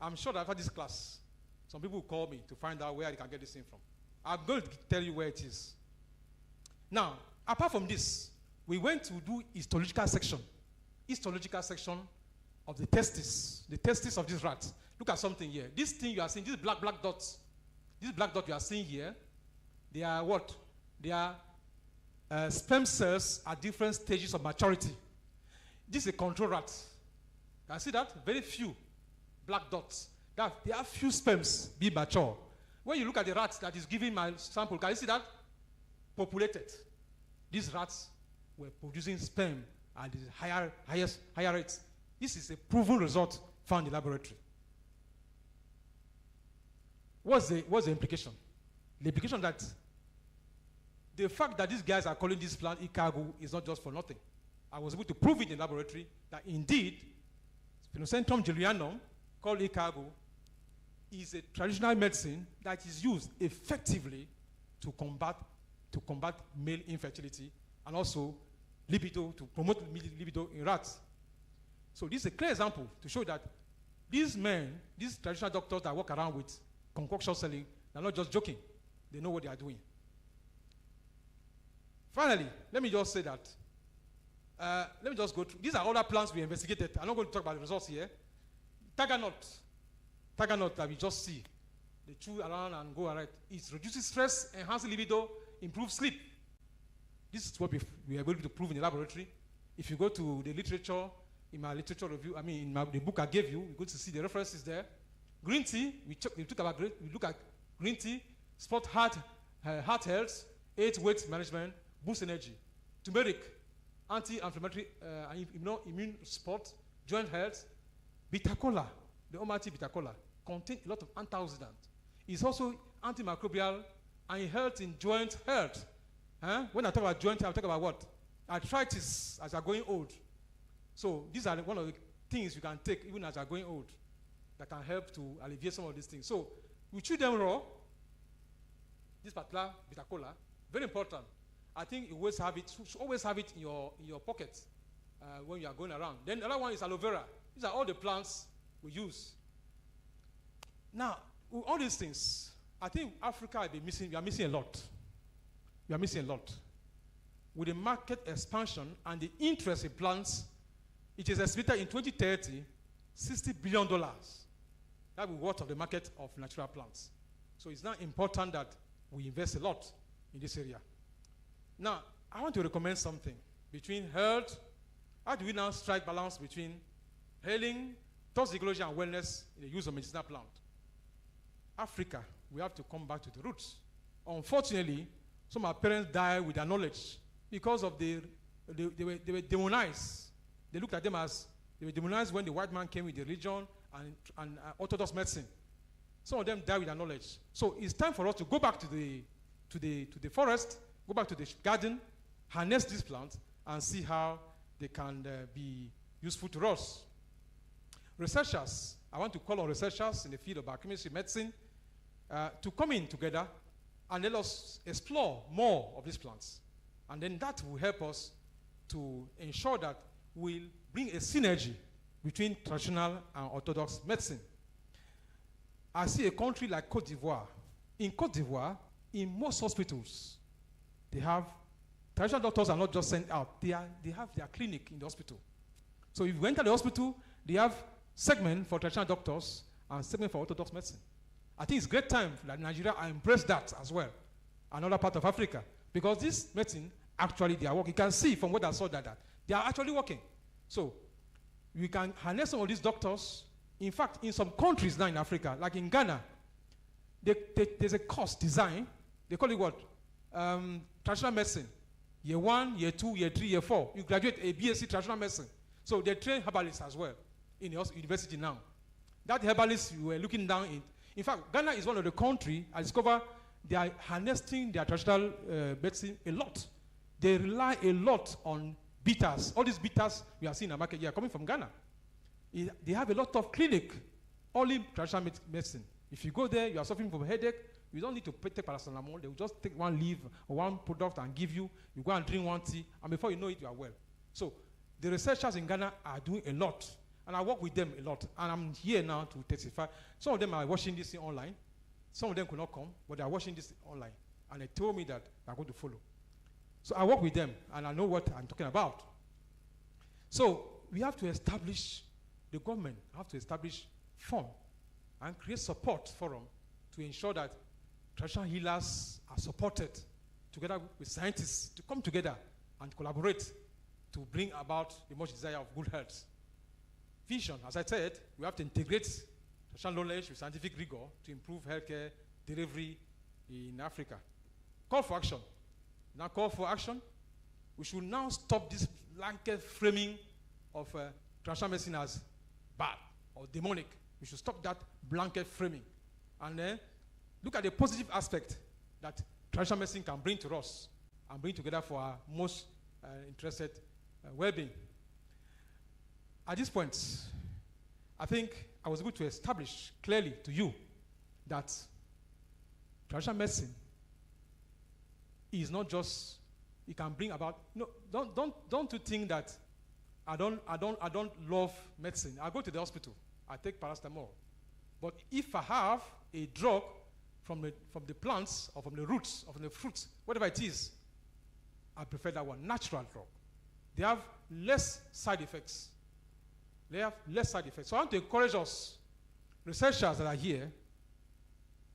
I'm sure that after this class, some people will call me to find out where they can get this thing from. I'm going to tell you where it is. Now, apart from this, we went to do histological section of the testes of this rat. Look at something here. This thing you are seeing, these black dots, this black dot you are seeing here, they are what? They are sperm cells at different stages of maturity. This is a control rat. Can you see that? Very few black dots. There are few sperms being mature. When you look at the rat that is giving my sample, can you see that? Populated. These rats were producing sperm at the higher rates. This is a proven result found in the laboratory. What's the implication? The implication that the fact that these guys are calling this plant Ikago is not just for nothing. I was able to prove it in the laboratory that indeed Spinocentrum julianum, called Ikago, is a traditional medicine that is used effectively to combat male infertility and also libido, to promote libido in rats. So this is a clear example to show that these men, these traditional doctors that walk around with concoction selling, they're not just joking. They know what they are doing. Finally, let me just say that, let me just go through. These are other plants we investigated. I'm not going to talk about the results here. Tiger nut that we just see. They chew around and go around. It reduces stress, enhances libido, improves sleep. This is what we are able to prove in the laboratory. If you go to the literature, in my literature review, the book I gave you, you're going to see the references there. Green tea, we look at green tea, support heart health, aids weight management, boost energy. Turmeric, anti-inflammatory, immune support, joint health. Bitter kola, the Omati bitter kola, contains a lot of antioxidants. It's also antimicrobial and it helps in joint health. When I talk about joint health, I talk about what? Arthritis as you're going old. So these are one of the things you can take even as you're going old that can help to alleviate some of these things. So we chew them raw. This particular bitter kola, very important. I think you always have it, should always have it in your pocket when you are going around. Then the other one is aloe vera. These are all the plants we use. Now, with all these things, I think Africa we are missing a lot. We are missing a lot. With the market expansion and the interest in plants, it is estimated in 2030, $60 billion. That will be worth of the market of natural plants. So it's now important that we invest a lot in this area. Now, I want to recommend something between health. How do we now strike balance between healing, toxicology, and wellness in the use of medicinal plant? Africa, we have to come back to the roots. Unfortunately, some of our parents died with their knowledge because of they were demonized. They looked at them as, they were demonized when the white man came with the religion and orthodox medicine. Some of them died with their knowledge. So it's time for us to go back to the forest, go back to the garden, harness these plants, and see how they can be useful to us. Researchers, I want to call on researchers in the field of biochemistry medicine to come in together and let us explore more of these plants. And then that will help us to ensure that we'll bring a synergy between traditional and orthodox medicine. I see a country like Côte d'Ivoire. In Côte d'Ivoire, in most hospitals, they have, traditional doctors are not just sent out, they have their clinic in the hospital. So if you enter the hospital, they have segment for traditional doctors and segment for orthodox medicine. I think it's a great time that Nigeria embrace that as well, another part of Africa, because this medicine, actually, they are working. You can see from what I saw that They are actually working. So we can harness some of these doctors. In fact, in some countries now in Africa, like in Ghana, there's a course design. They call it what? Traditional medicine. Year 1, year 2, year 3, year 4. You graduate a B.Sc traditional medicine. So they train herbalists as well in the university now. That herbalist you were looking down in fact, Ghana is one of the countries I discovered they are harnessing their traditional medicine a lot. They rely a lot on bitters. All these bitters we are seeing in the market here are coming from Ghana. They have a lot of clinic, only traditional medicine. If you go there, you are suffering from a headache, you don't need to take paracetamol. They will just take one leaf or one product and give you. You go and drink one tea, and before you know it, you are well. So the researchers in Ghana are doing a lot, and I work with them a lot. And I'm here now to testify. Some of them are watching this thing online. Some of them could not come, but they are watching this online. And they told me that they are going to follow. So I work with them, and I know what I'm talking about. So we have to establish, the government have to establish fund and create support for them to ensure that traditional healers are supported together with scientists to come together and collaborate to bring about the much desire of good health. Vision, as I said, we have to integrate traditional knowledge with scientific rigor to improve healthcare delivery in Africa. Call for action. Now call for action. We should now stop this blanket framing of traditional medicine as bad or demonic. We should stop that blanket framing and then look at the positive aspect that traditional medicine can bring to us and bring together for our most interested well-being. At this point, I think I was able to establish clearly to you that traditional medicine is not just, it can bring about, no, don't you think that I don't love medicine. I go to the hospital, I take paracetamol. But if I have a drug from the plants or from the roots or from the fruits, whatever it is, I prefer that one, natural drug. They have less side effects. They have less side effects. So I want to encourage us, researchers that are here,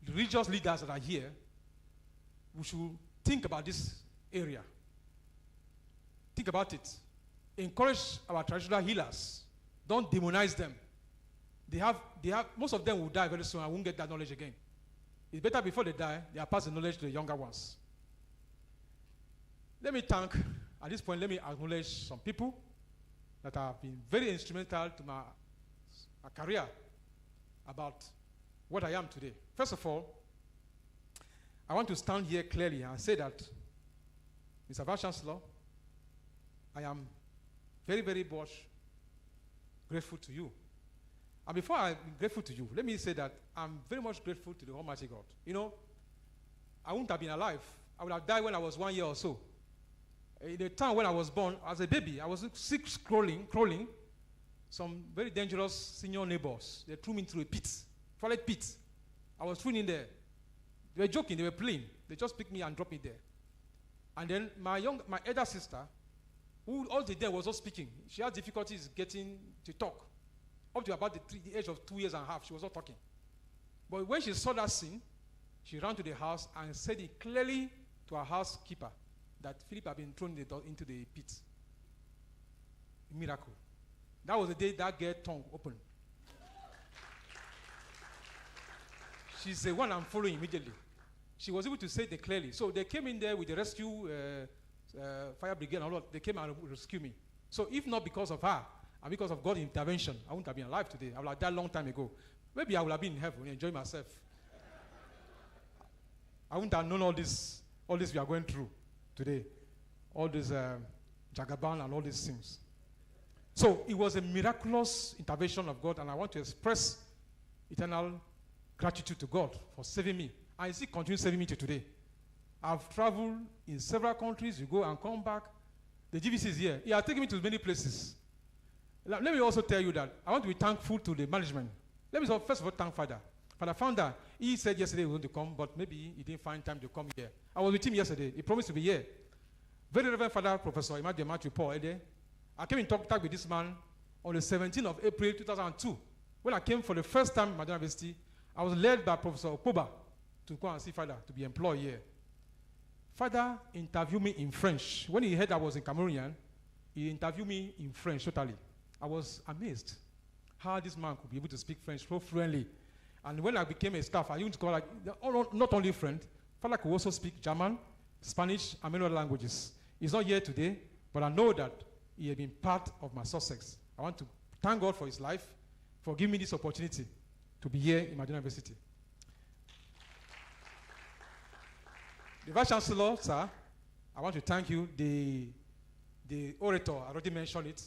religious leaders that are here, we should think about this area. Think about it. Encourage our traditional healers. Don't demonize them. Most of them will die very soon and won't get that knowledge again. It's better before they die, they are passing the knowledge to the younger ones. Let me acknowledge some people that have been very instrumental to my career about what I am today. First of all, I want to stand here clearly and say that, Mr. Vice Chancellor, I am very, very much grateful to you. And before I'm grateful to you, let me say that I'm very much grateful to the Almighty God. You know, I wouldn't have been alive. I would have died when I was 1 year or so. In the time when I was born, as a baby, I was sick, crawling. Some very dangerous senior neighbors, they threw me into a pit, toilet pit. I was thrown in there. They were joking, they were playing. They just picked me and dropped me there. And then my elder sister, who all the day was not speaking, she had difficulties getting to talk. Up to about the age of 2 years and a half, she was not talking. But when she saw that scene, she ran to the house and said it clearly to her housekeeper that Philippe had been thrown into the pit. A miracle. That was the day that girl's tongue opened. She's the one I'm following immediately. She was able to say it clearly. So they came in there with the rescue fire brigade and all that. They came and rescued me. So if not because of her, and because of God's intervention, I wouldn't have been alive today. I would have died a long time ago. Maybe I would have been in heaven, enjoying myself. I wouldn't have known all this we are going through today. All this Jagaban and all these things. So it was a miraculous intervention of God, and I want to express eternal gratitude to God for saving me. And He continues saving me to today. I've traveled in several countries. You go and come back. The GVC is here. He has taken me to many places. Let me also tell you that I want to be thankful to the management. Let me first of all thank Father. Father Founder, he said yesterday he was going to come, but maybe he didn't find time to come here. I was with him yesterday. He promised to be here. Very Reverend Father Professor Emmanuel Paul Ede. I came in contact with this man on the 17th of April 2002. When I came for the first time at Madonna University, I was led by Professor Opoba to go and see Father, to be employed here. Father interviewed me in French. When he heard I was in Cameroonian, He interviewed me in French totally. I was amazed how this man could be able to speak French so fluently. And when I became a staff, I used to call like, not only French, Father could also speak German, Spanish, and many other languages. He's not here today, but I know that he has been part of my success. I want to thank God for his life, for giving me this opportunity to be here in Mounmbegna University. The Vice Chancellor, sir, I want to thank you. The orator, I already mentioned it.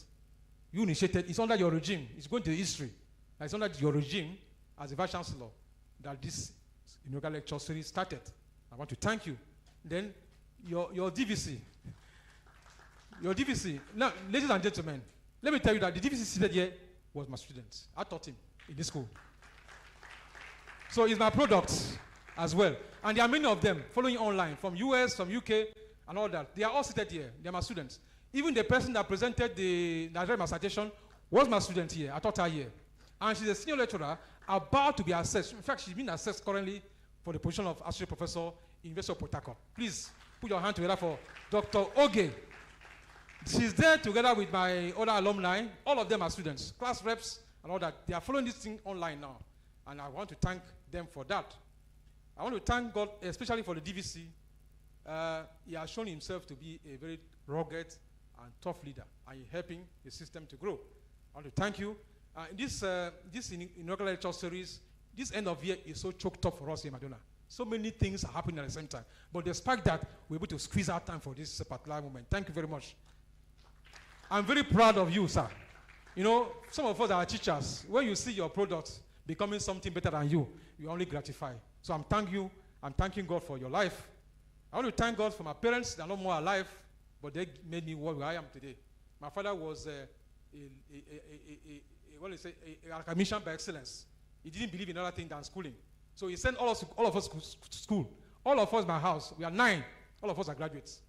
You initiated, it's under your regime. It's going to history. It's under your regime as the Vice Chancellor that this inaugural lecture series started. I want to thank you. Then your DVC. Your DVC. Now, ladies and gentlemen, let me tell you that the DVC seated here was my student. I taught him in this school. So it's my product as well. And there are many of them following online from US, from UK, and all that. They are all seated here. They are my students. Even the person that presented my citation was my student here. I taught her here. And she's a senior lecturer about to be assessed. In fact, she's being assessed currently for the position of associate professor in University of Port Harcourt. Please put your hand together for Dr. Oge. She's there together with my other alumni. All of them are students, class reps, and all that. They are following this thing online now. And I want to thank them for that. I want to thank God, especially for the DVC. He has shown himself to be a very rugged and tough leader, and he's helping the system to grow. I want to thank you. This inaugural lecture series, this end of year is so choked up for us here in Mounmbegna. So many things are happening at the same time. But despite that, we're able to squeeze out time for this particular moment. Thank you very much. I'm very proud of you, sir. You know, some of us are teachers. When you see your products becoming something better than you, you're only gratified. So I'm thanking God for your life. I want to thank God for my parents. They're no more alive, but they made me what I am today. My father was an academician by excellence. He didn't believe in other things than schooling. So he sent all of us to school. All of us in my house, we are 9. All of us are graduates.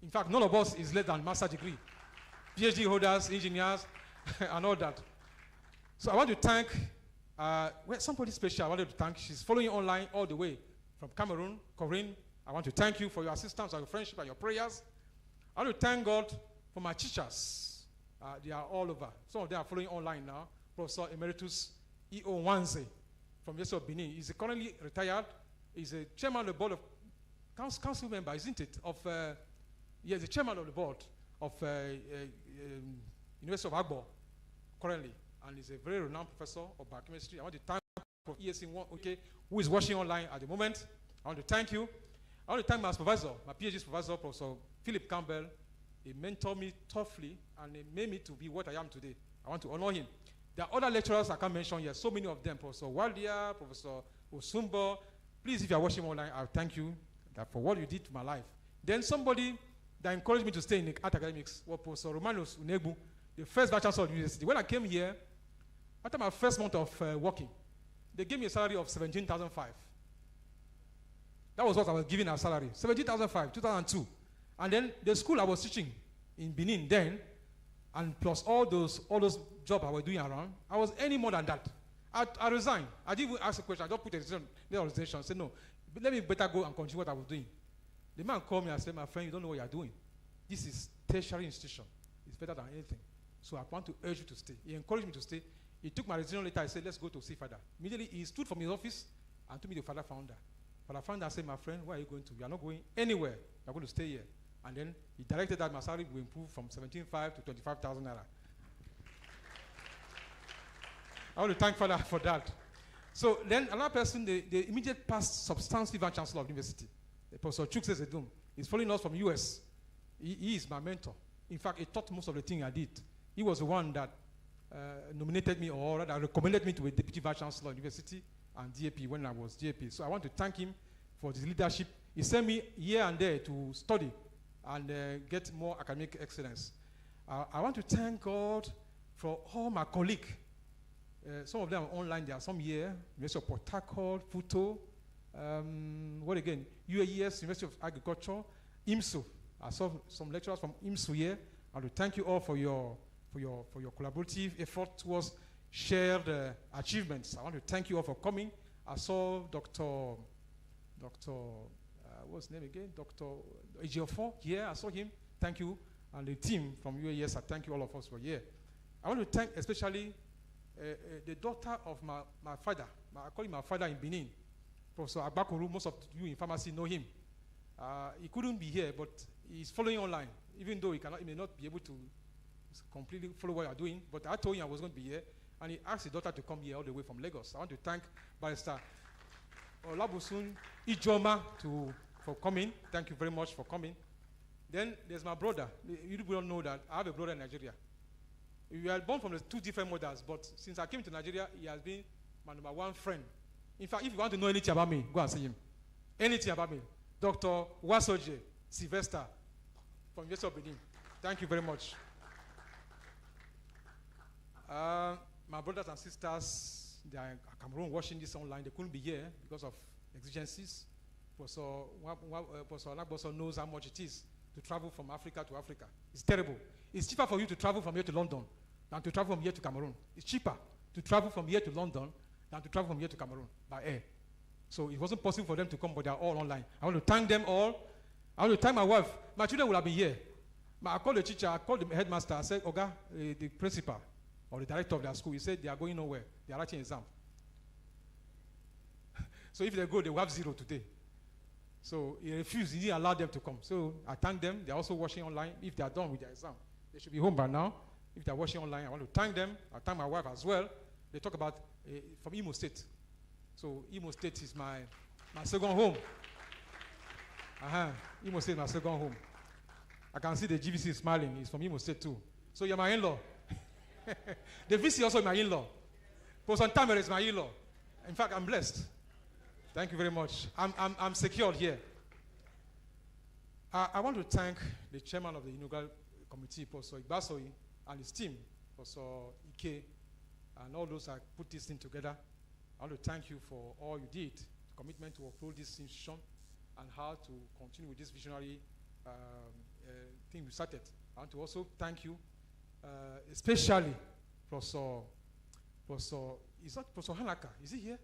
In fact, none of us is less than master's degree. Ph.D. holders, engineers, and all that. So I want to thank somebody special I wanted to thank. She's following online all the way from Cameroon, Corinne. I want to thank you for your assistance, and your friendship, and your prayers. I want to thank God for my teachers. They are all over. Some of them are following online now. Professor Emeritus E.O. Wanze from University of Benin. He's currently retired. He's a chairman of the board of council member, isn't it? He's the chairman of the board of University of Agbo currently. And he's a very renowned professor of biochemistry. I want to thank Professor ESC, who is watching online at the moment. I want to thank you. I want to thank my supervisor, my PhD supervisor, Professor Philippe Campbell. He mentored me toughly and he made me to be what I am today. I want to honor him. There are other lecturers I can't mention here, so many of them, Professor Waldia, Professor Osumbo. Please, if you are watching online, I thank you for what you did to my life. Then somebody that encouraged me to stay in the art academics was Professor Romanus Unegbu, the first vice chancellor of the university. When I came here, after my first month of working, they gave me a salary of 17,500. That was what I was given as salary, 17,500, 2002. And then the school I was teaching in Benin then, and plus all those jobs I was doing around, I was earning more than that. I resigned. I didn't even ask a question. I just put a resignation. I said, no, let me better go and continue what I was doing. The man called me and said, my friend, you don't know what you are doing. This is tertiary institution. It's better than anything. So I want to urge you to stay. He encouraged me to stay. He took my resignation letter. I said, let's go to see Father. Immediately, he stood from his office and took me to Father Founder. Father Founder said, my friend, where are you going to? You are not going anywhere. You are going to stay here. And then he directed that my salary will improve from 17,500 to 25,000 naira. I want to thank Father for that. So then another person, the immediate past substantive vice chancellor of the university, Professor Chukse Zedum, is following us from US. He is my mentor. In fact, he taught most of the things I did. He was the one that nominated me, or rather recommended me to a deputy vice chancellor of the university and DAP when I was DAP. So I want to thank him for his leadership. He sent me here and there to study and get more academic excellence. I want to thank God for all my colleagues. Some of them are online. There are some here. University of Port Harcourt, Futo, what again? UAES, University of Agriculture, IMSU. I saw some lecturers from IMSU here. I want to thank you all for your collaborative effort towards shared achievements. I want to thank you all for coming. I saw Dr. What's his name again? Dr. Ejiofo here. I saw him. Thank you. and the team from UAS, I thank you all of us for here. I want to thank especially the daughter of my father. I call him my father in Benin, Professor Agbakuru. Most of you in pharmacy know him. He couldn't be here, but he's following online, even though he may not be able to completely follow what you are doing. But I told him I was going to be here, and he asked his daughter to come here all the way from Lagos. I want to thank Barrister Olabusun Ijoma for coming. Thank you very much for coming. Then there's my brother. You people don't know that I have a brother in Nigeria. We are born from the two different mothers, but since I came to Nigeria, he has been my number one friend. In fact, if you want to know anything about me, go and see him. Anything about me. Dr. Wasoje Sylvester from University of Benin. Thank you very much. My brothers and sisters, they are in Cameroon watching this online. They couldn't be here because of exigencies. Professor Olagboso knows how much it is to travel from Africa to Africa. It's terrible. It's cheaper for you to travel from here to London than to travel from here to Cameroon. It's cheaper to travel from here to London than to travel from here to Cameroon by air. So it wasn't possible for them to come, but they're all online. I want to thank them all. I want to thank my wife. My children would have been here. I called the teacher, I called the headmaster. I said, Oga, the principal or the director of their school, he said they are going nowhere. They are writing exam. So if they go, they will have 0 today. So he refused. He didn't allow them to come. So I thank them. They're also watching online. If they are done with their exam, they should be home by now. If they're watching online, I want to thank them. I thank my wife as well. They talk about from Imo State. So Imo State is my second home. Imo State is my second home. I can see the GVC smiling. He's from Imo State too. So you're my in-law. The VC also my in-law. Professor Tamer is my in-law. In fact, I'm blessed. Thank you very much. I'm secured here. I want to thank the chairman of the Inaugural Committee, Professor Igbasoi, and his team, Professor Ike, and all those that put this thing together. I want to thank you for all you did, commitment to uphold this institution, and how to continue with this visionary thing we started. I want to also thank you, especially Professor Hanaka. Is he here?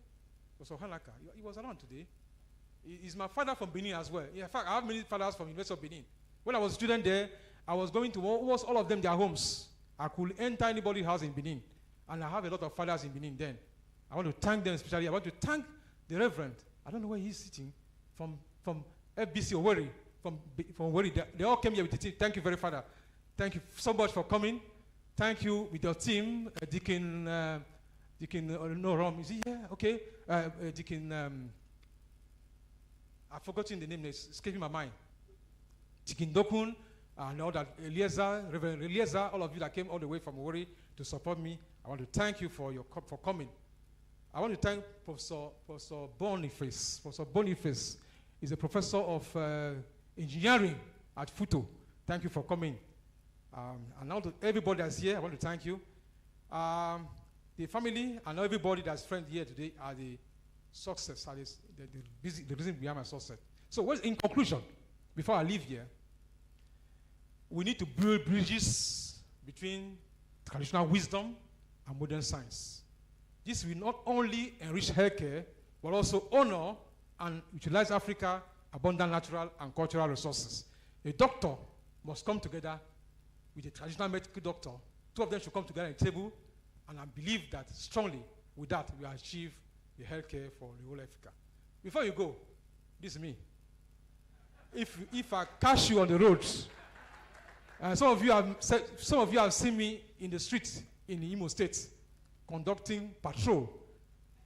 Professor Hanaka. He was around today. He's my father from Benin as well. In fact, I have many fathers from University of Benin. When I was a student there, I was going to almost all of them their homes. I could enter anybody's house in Benin. And I have a lot of fathers in Benin then. I want to thank them especially. I want to thank the Reverend. I don't know where he's sitting. From FBC Owerri. From Owerri. They all came here with the team. Thank you very Father. Thank you so much for coming. Thank you with your team. Deacon Norom. Is he here? Okay. Deacon, I've forgotten the name. It's escaping my mind. Deacon Dokun. And all that. Eliezer, Reverend Eliezer, all of you that came all the way from Owerri to support me. I want to thank you for coming. I want to thank Professor Boniface. Professor Boniface is a professor of engineering at Futo. Thank you for coming. And now to everybody that's here, I want to thank you. The family and everybody that's friend here today are the success, are the reason behind my success. So in conclusion, before I leave here, we need to build bridges between traditional wisdom and modern science. This will not only enrich healthcare, but also honor and utilize Africa's abundant natural and cultural resources. A doctor must come together with a traditional medical doctor. Two of them should come together at a table, and I believe that strongly with that we will achieve the healthcare for the whole Africa. Before you go, this is me. If I catch you on the roads, some of you have seen me in the streets in Imo State conducting patrol.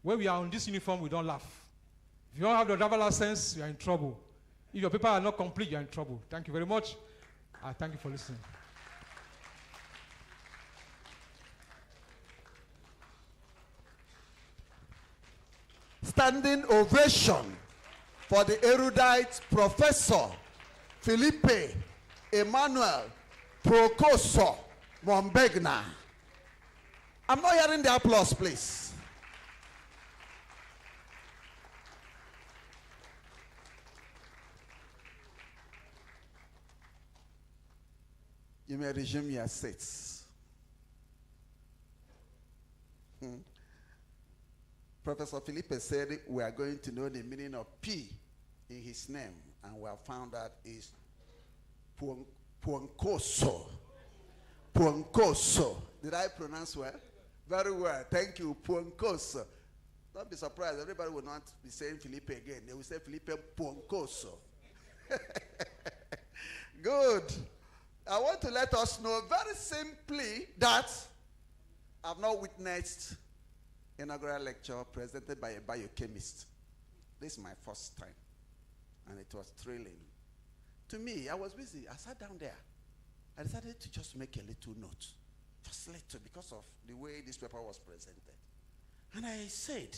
When we are on this uniform, we don't laugh. If you don't have the driver license, you are in trouble. If your papers are not complete, you are in trouble. Thank you very much. Thank you for listening. Standing ovation for the erudite Professor Philippe Emmanuel Procoso Mounmbegna. I'm not hearing the applause, please. You may resume your seats. Professor Philippe said we are going to know the meaning of P in his name, and we have found that is Puancoso. Puancoso. Did I pronounce well? Very well. Thank you, Puancoso. Don't be surprised. Everybody will not be saying Philippe again. They will say Philippe Puancoso. Good. I want to let us know very simply that I've not witnessed inaugural lecture presented by a biochemist. This is my first time, and it was thrilling. To me, I was busy. I sat down there. I decided to just make a little note, just little, because of the way this paper was presented. And I said,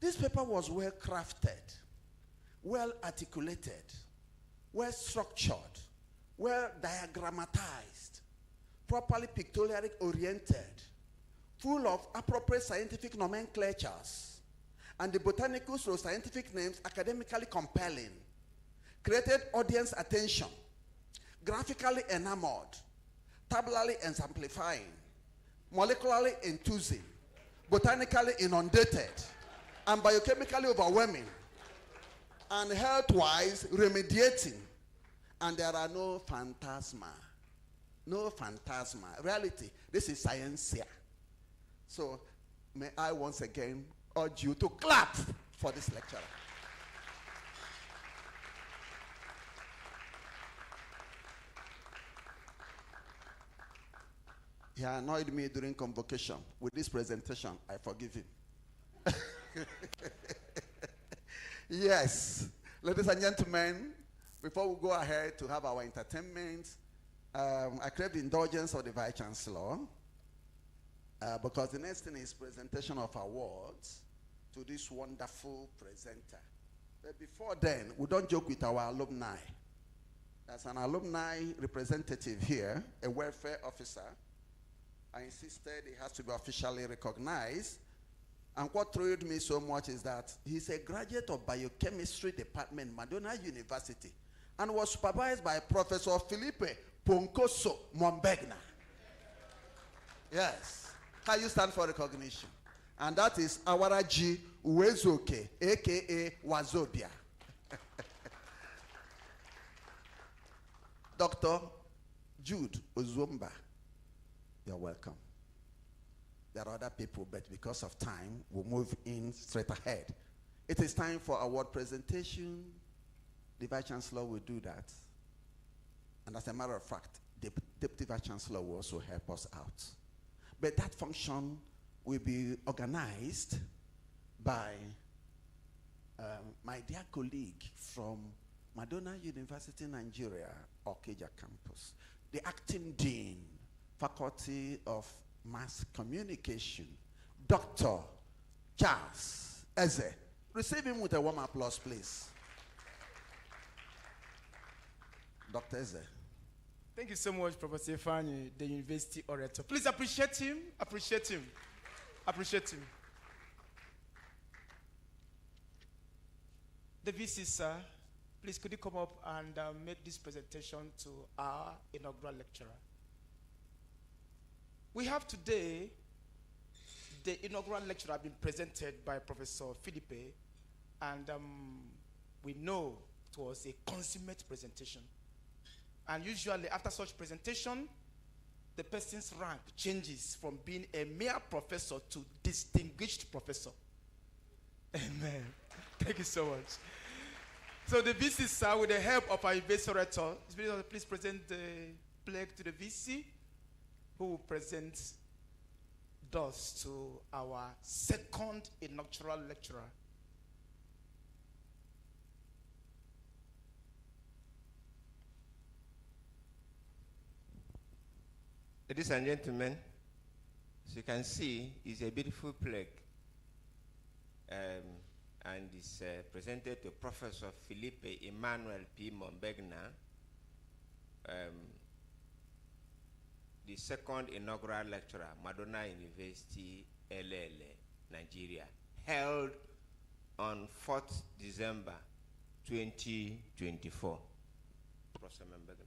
this paper was well crafted, well articulated, well structured, well diagrammatized, properly pictorially oriented, full of appropriate scientific nomenclatures, and the botanical or scientific names academically compelling, created audience attention, graphically enamored, tabularly exemplifying, molecularly enthusing, botanically inundated, and biochemically overwhelming, and health-wise remediating. And there are no phantasma. No phantasma. Reality. This is science here. So may I once again urge you to clap for this lecturer. He annoyed me during convocation. With this presentation, I forgive him. Yes. Ladies and gentlemen, before we go ahead to have our entertainment, I crave the indulgence of the Vice Chancellor because the next thing is presentation of awards to this wonderful presenter. But before then, we don't joke with our alumni. As an alumni representative here, a welfare officer, I insisted he has to be officially recognized. And what thrilled me so much is that he's a graduate of Biochemistry Department, Madonna University, and was supervised by Professor Philippe Poncoso Mounmbegna. Yes. Can you stand for recognition? And that is Awaraji Uwezoke, a.k.a. Wazobia. Dr. Jude Ozumba, you're welcome. There are other people, but because of time, we'll move in straight ahead. It is time for award presentation. The Vice Chancellor will do that. And as a matter of fact, the Deputy Vice Chancellor will also help us out. But that function will be organized by my dear colleague from Madonna University, Nigeria, Okija campus, the acting dean, Faculty of Mass Communication, Dr. Charles Eze. Receive him with a warm applause, please. Dr. Eze. Thank you so much, Professor Ifeanyi, the University Orator. Please appreciate him, appreciate him, appreciate him. The VC, sir, please could you come up and make this presentation to our inaugural lecturer. We have today the inaugural lecture been presented by Professor Philippe, and we know it was a consummate presentation. And usually after such presentation, the person's rank changes from being a mere professor to distinguished professor. Amen. Thank you so much. So the VC, sir, with the help of our investigator, please present the plaque to the VC, who will present thus to our second inaugural lecturer. Ladies and gentlemen, as you can see, it's a beautiful plaque, and it's presented to Professor Philippe Emmanuel P. Mounmbegna, the second inaugural lecturer, Madonna University, LLA, Nigeria, held on 4th December 2024. Professor Mounmbegna.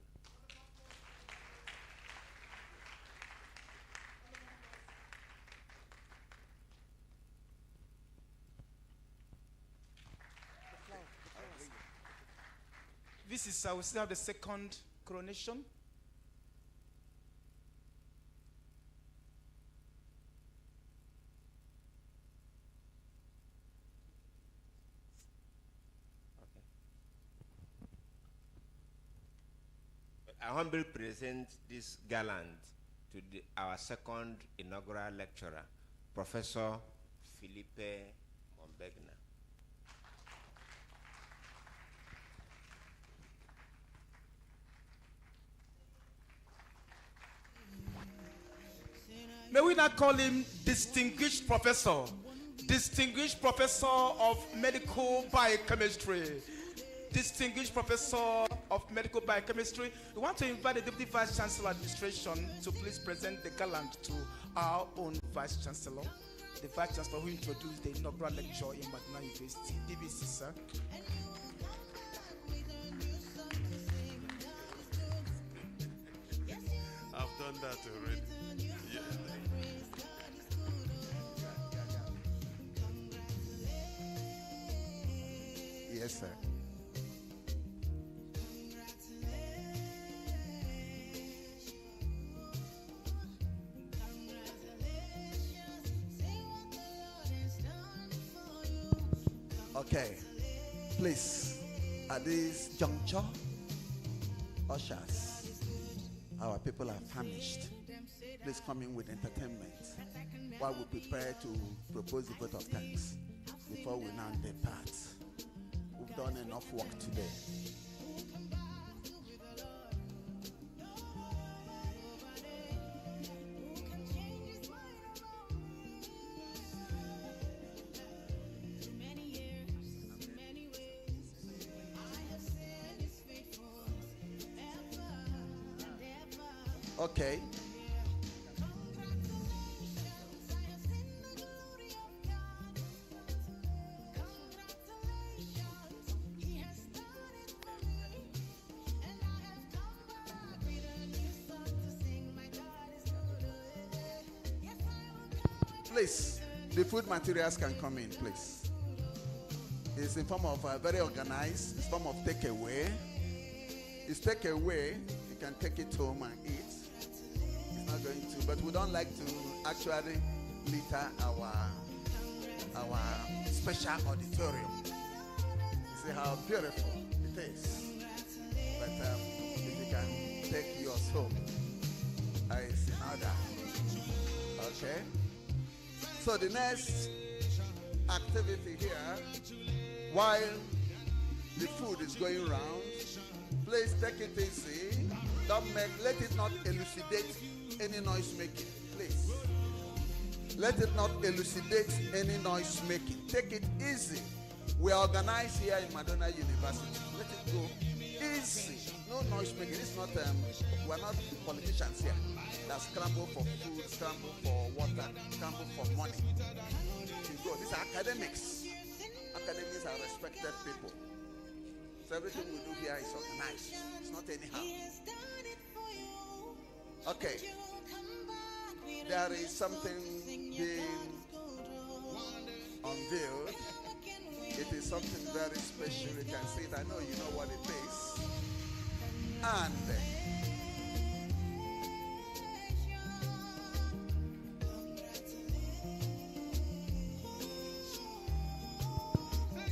This is, we still have the second coronation. I humbly present this gallant to our second inaugural lecturer, Professor Philippe Mounmbegna. May we not call him Distinguished Professor of Medical Biochemistry. Distinguished Professor of Medical Biochemistry. We want to invite the Deputy Vice Chancellor Administration to please present the gallant to our own Vice Chancellor, the Vice Chancellor who introduced the inaugural lecture in Mounmbegna University. DBC, sir. I've done that already. Yeah. Yes, sir. Okay, please, at this juncture, ushers, our people are famished. Please come in with entertainment while we prepare to propose the vote of thanks before we now depart. We've done enough work today. Okay. Please, the food materials can come in, please. It's in form of very organized. It's form of takeaway. It's takeaway. You can take it home and eat. It's not going to, but we don't like to actually litter our special auditorium. You see how beautiful it is. But if you can take yours home, it's in order. Okay. So the next activity here, while the food is going around, please take it easy. Let it not elucidate any noise making, please. Let it not elucidate any noise making. Take it easy. We are organized here in Mounmbegna University. Let it go easy. No noise making. It's not. We're not politicians here. That scramble for food, scramble for water, scramble for money. You go. These are academics. Academics are respected people. So everything we do here is organized. It's not anyhow. Okay. There is something being unveiled. It is something very special. You can see it. I know you know what it is. And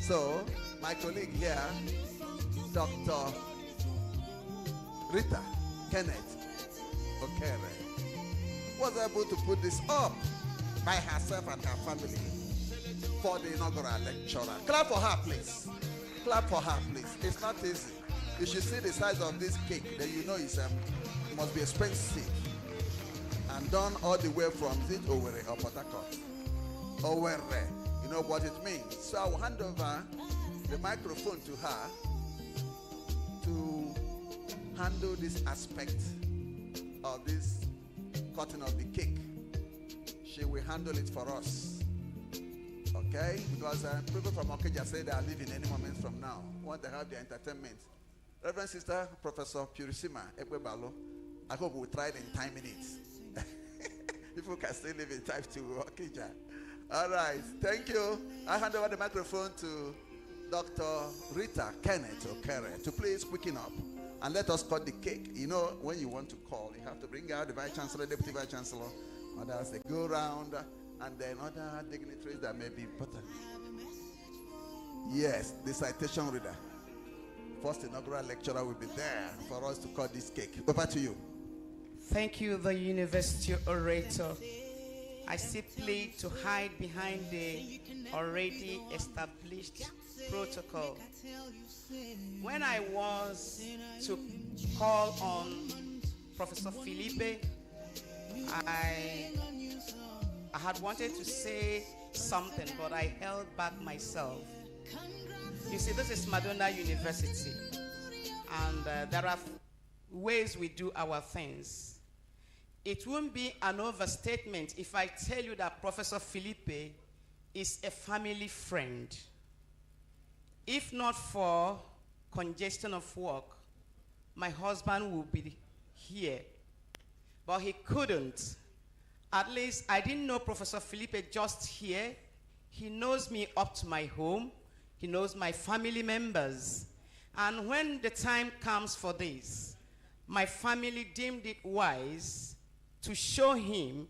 so my colleague here, Dr. Rita Kenneth Okere, was able to put this up by herself and her family for the inaugural lecturer. Clap for her, please. Clap for her, please. It's not easy. You should see the size of this cake. Then you know it must be expensive. And done all the way from Owerri or Port Harcourt. Owerri. You know what it means. So I will hand over the microphone to her to handle this aspect of this cutting of the cake. She will handle it for us. Okay? Because people from Okija say they are leaving any moment from now. Want to have their entertainment. Reverend Sister Professor Purisima Ekwebalo, I hope we'll try it in time minutes. People can still live in time to Okija. All right. Thank you. I hand over the microphone to Dr. Rita Kenneth Okere to please quicken up and let us cut the cake. You know, when you want to call, you have to bring out the Vice Chancellor, Deputy Vice Chancellor, others they go around, and then other dignitaries that may be important. Yes, the citation reader. first inaugural lecturer will be there for us to cut this cake. Over to you. Thank you, the university orator. I simply to hide behind the already established protocol. When I was to call on Professor Philippe, I had wanted to say something, but I held back myself. You see, this is Madonna University, and there are ways we do our things. It won't be an overstatement if I tell you that Professor Philippe is a family friend. If not for congestion of work, my husband would be here, but he couldn't. At least I didn't know Professor Philippe just here. He knows me up to my home. He knows my family members. And when the time comes for this, my family deemed it wise to show him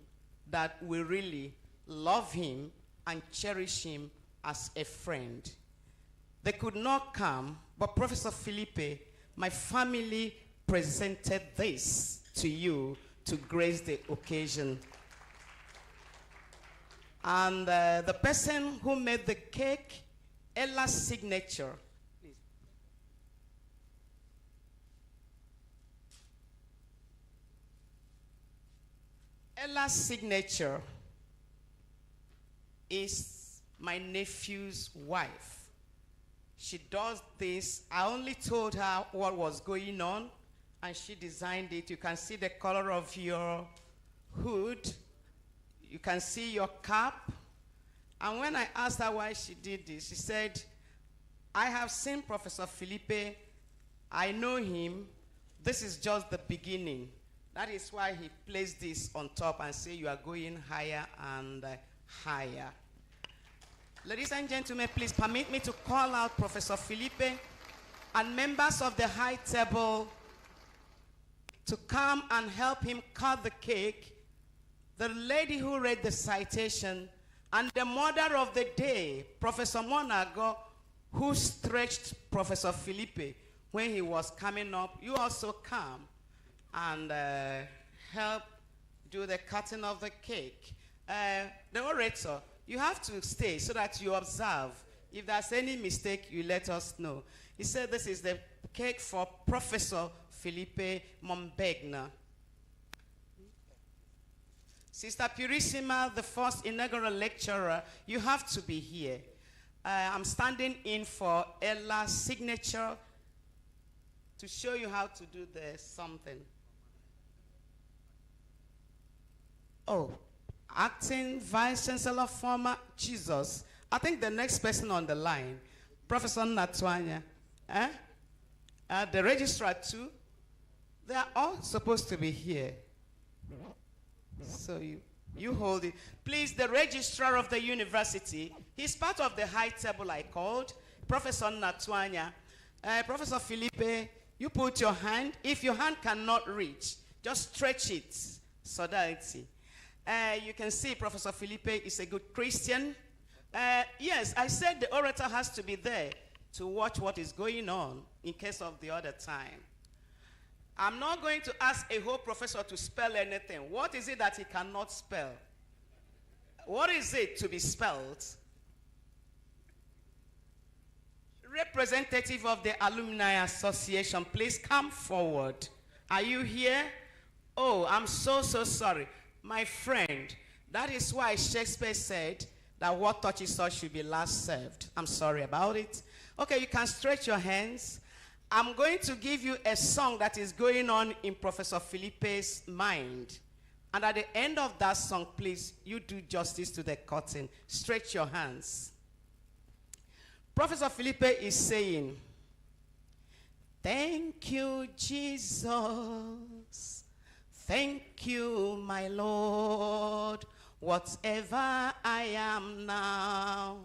that we really love him and cherish him as a friend. They could not come, but Professor Philippe, my family presented this to you to grace the occasion. And the person who made the cake, Ella's signature. Please. Ella's signature is my nephew's wife. She does this. I only told her what was going on, and she designed it. You can see the color of your hood. You can see your cap. And when I asked her why she did this, she said, I have seen Professor Philippe. I know him. This is just the beginning. That is why he placed this on top and say you are going higher and higher. Ladies and gentlemen, please permit me to call out Professor Philippe and members of the high table to come and help him cut the cake. The lady who read the citation, and the mother of the day, Professor Monago, who stretched Professor Philippe when he was coming up. You also come and help do the cutting of the cake. The orator, you have to stay so that you observe. If there's any mistake, you let us know. He said this is the cake for Professor Philippe Mounmbegna. Sister Purissima, the first inaugural lecturer, you have to be here. I'm standing in for Ella's signature to show you how to do the something. Oh, acting Vice Chancellor, former Jesus. I think the next person on the line, Professor Natwanya, the registrar too, they are all supposed to be here. So you hold it. Please, the registrar of the university, he's part of the high table I called, Professor Natwanya. Professor Philippe, you put your hand. If your hand cannot reach, just stretch it. Solidarity. You can see Professor Philippe is a good Christian. Yes, I said the orator has to be there to watch what is going on in case of the other time. I'm not going to ask a whole professor to spell anything. What is it that he cannot spell? What is it to be spelled? Representative of the Alumni Association, please come forward. Are you here? Oh, I'm so sorry. My friend, that is why Shakespeare said that what touches us should be last served. I'm sorry about it. Okay, you can stretch your hands. I'm going to give you a song that is going on in Professor Philippe's mind. And at the end of that song, please, you do justice to the cutting. Stretch your hands. Professor Philippe is saying, thank you, Jesus. Thank you, my Lord. Whatever I am now,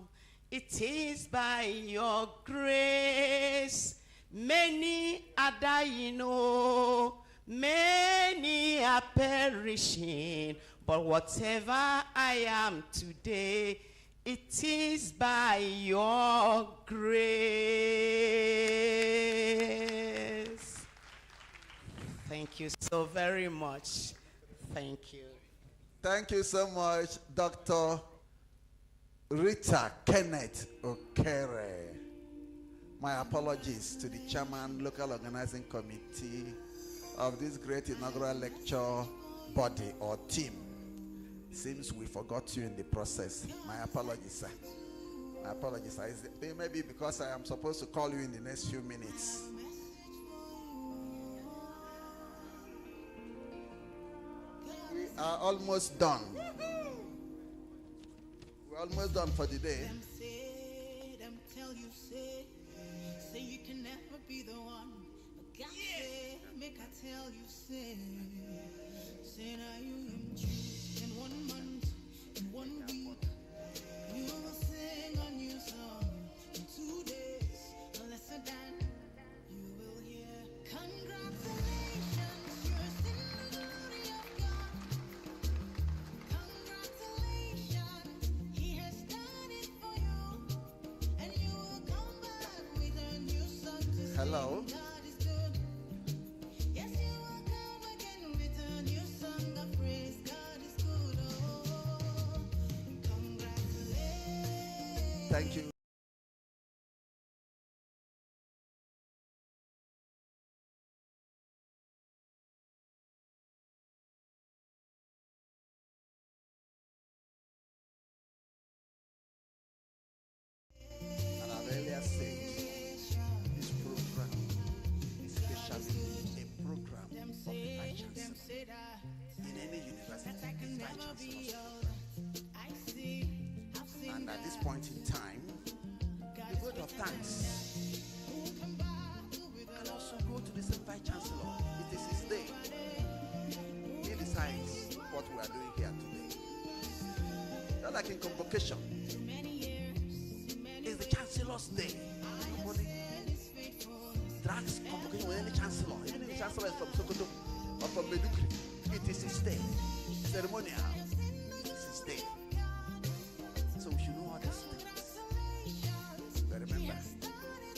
it is by your grace. Many are dying, oh, many are perishing, but whatever I am today, It is by your grace. Thank you so very much. Thank you. Thank you so much, Dr. Rita Kenneth Okere. My apologies to the chairman, local organizing committee of this great inaugural lecture body or team. Seems we forgot you in the process. My apologies, sir. My apologies, sir. Maybe because I am supposed to call you in the next few minutes. We are almost done. We're almost done for the day. Say you can never be the one. Make I tell you, say now you in June, in 1 month, in 1 week, you will sing a new song. In 2 days, lesser than you will hear. Congratulations, you're still the glory of God. Congratulations, He has done it for you, and you will come back with a new song to sing. Hello. God is good. Yes, you will come again with a new song of praise. God is good. Oh, congratulations. Thank you. And I've earlier said, this program is especially a program of the Vice Chancellor. In any university, it's Vice Chancellor's program. And at this point in time, the vote of thanks can also go to the same Vice Chancellor. It is his day. He decides what we are doing here today. Not like in convocation. It's the Chancellor's day. Nobody drags convocation with any Chancellor. Even if the Chancellor is from Sokoto or from Medukri, it is his day. Ceremonial. It is his day. So we should know all these things. But remember,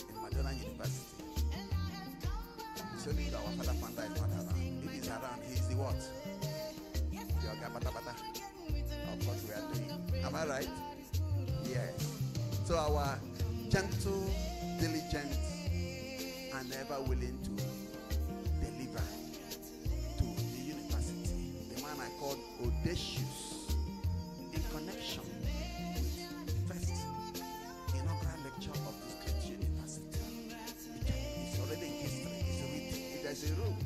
in Madonna University, it's only our father founder is not around. If he's around, he's the what? The Oga Bata Bata. Of course we are doing. Am I right? Yes. So our gentle, diligent, and ever willing to deliver to the university, the man I called audacious in connection with the first inaugural lecture of this great university. It's already in history. It's written. There's a room,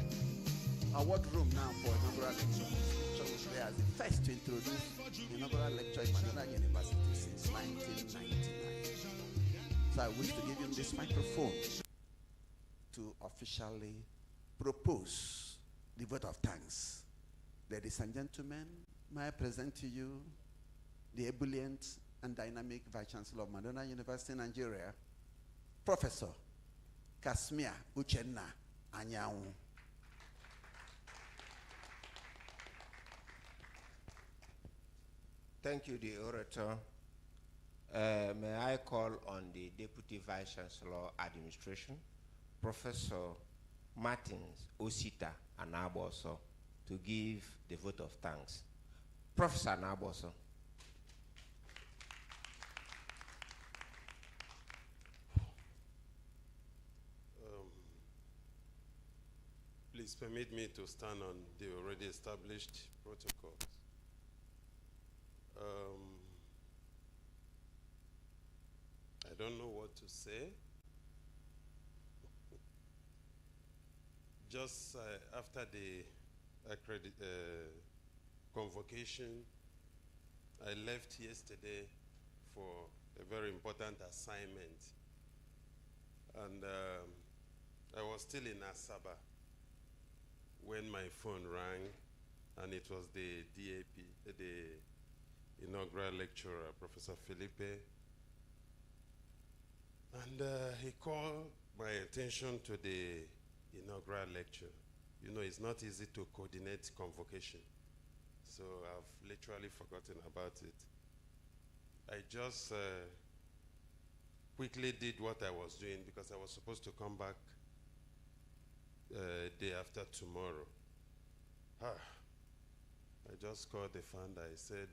a ward room now for inaugural lecture. So was there as the first to introduce the inaugural lecture in Madonna University since 1999. So I wish to give him this microphone to officially propose the vote of thanks. Ladies and gentlemen, may I present to you the ebullient and dynamic Vice Chancellor of Madonna University, Nigeria, Professor Kasmia Uchenna Yaounde. Thank you, the orator. May I call on the Deputy Vice Chancellor Administration, Professor Martins Osita Anaboso, to give the vote of thanks. Professor Anaboso. Please permit me to stand on the already established protocols. I don't know what to say. Just after the convocation, I left yesterday for a very important assignment. And I was still in Asaba when my phone rang, and it was the DAP, the inaugural lecturer, Professor Philippe. And he called my attention to the inaugural lecture. You know, it's not easy to coordinate convocation. So I've literally forgotten about it. I just quickly did what I was doing because I was supposed to come back day after tomorrow. I just called the founder. I said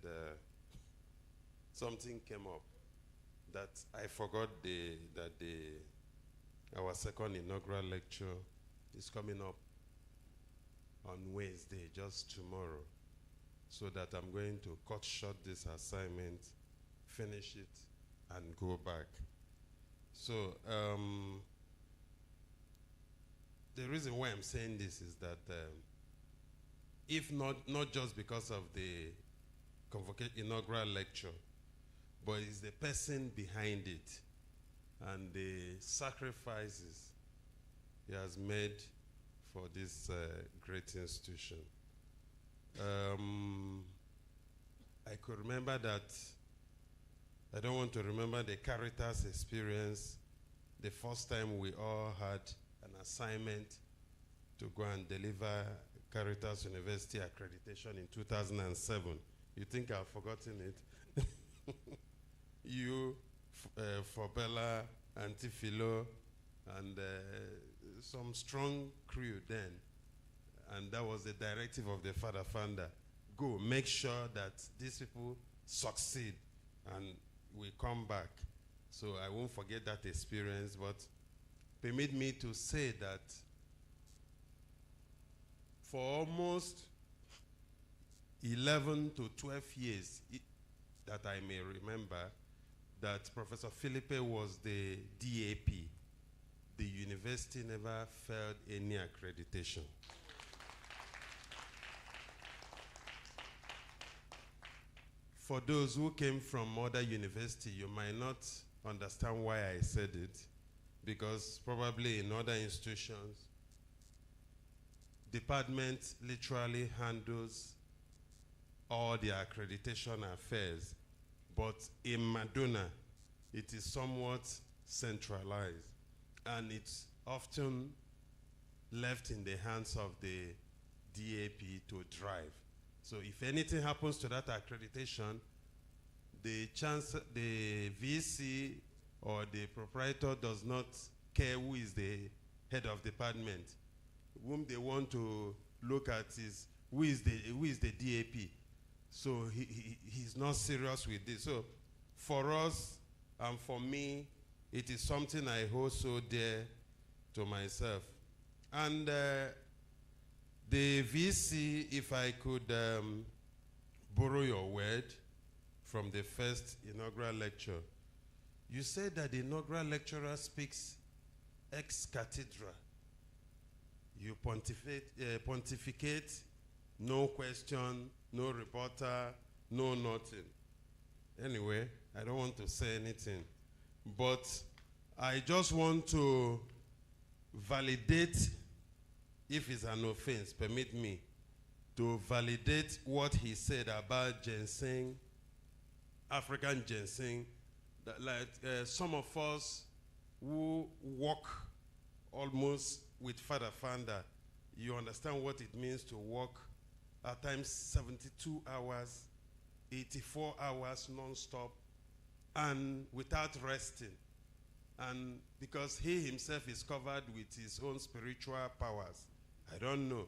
something came up that I forgot our second inaugural lecture is coming up on Wednesday, just tomorrow, so that I'm going to cut short this assignment, finish it, and go back. So the reason why I'm saying this is that if not just because of the inaugural lecture, but it's the person behind it and the sacrifices he has made for this great institution. I could remember that, I don't want to remember the Caritas experience, the first time we all had an assignment to go and deliver Caritas University accreditation in 2007. You think I've forgotten it? You, Fabella, Auntie Philo, and some strong crew then. And that was the directive of the father founder. Go, make sure that these people succeed and we come back. So I won't forget that experience, but permit me to say that for almost 11 to 12 years that I may remember, that Professor Philippe was the DAP. The university never failed any accreditation. For those who came from other university, you might not understand why I said it, because probably in other institutions, department literally handles all the accreditation affairs, but in Maduna, it is somewhat centralized, and it's often left in the hands of the DAP to drive. So if anything happens to that accreditation, the VC or the proprietor does not care who is the head of department. Whom they want to look at is who is the DAP. So he's not serious with this. So for us and for me, it is something I hold so dear to myself. And the VC, if I could borrow your word from the first inaugural lecture, you said that the inaugural lecturer speaks ex cathedra. You pontificate, no question, no reporter, no nothing. Anyway, I don't want to say anything, but I just want to validate, if it's an offense, permit me to validate what he said about ginseng, African ginseng, that like some of us who work almost with father founder, you understand what it means to work at times 72 hours, 84 hours non-stop, and without resting. And because he himself is covered with his own spiritual powers, I don't know.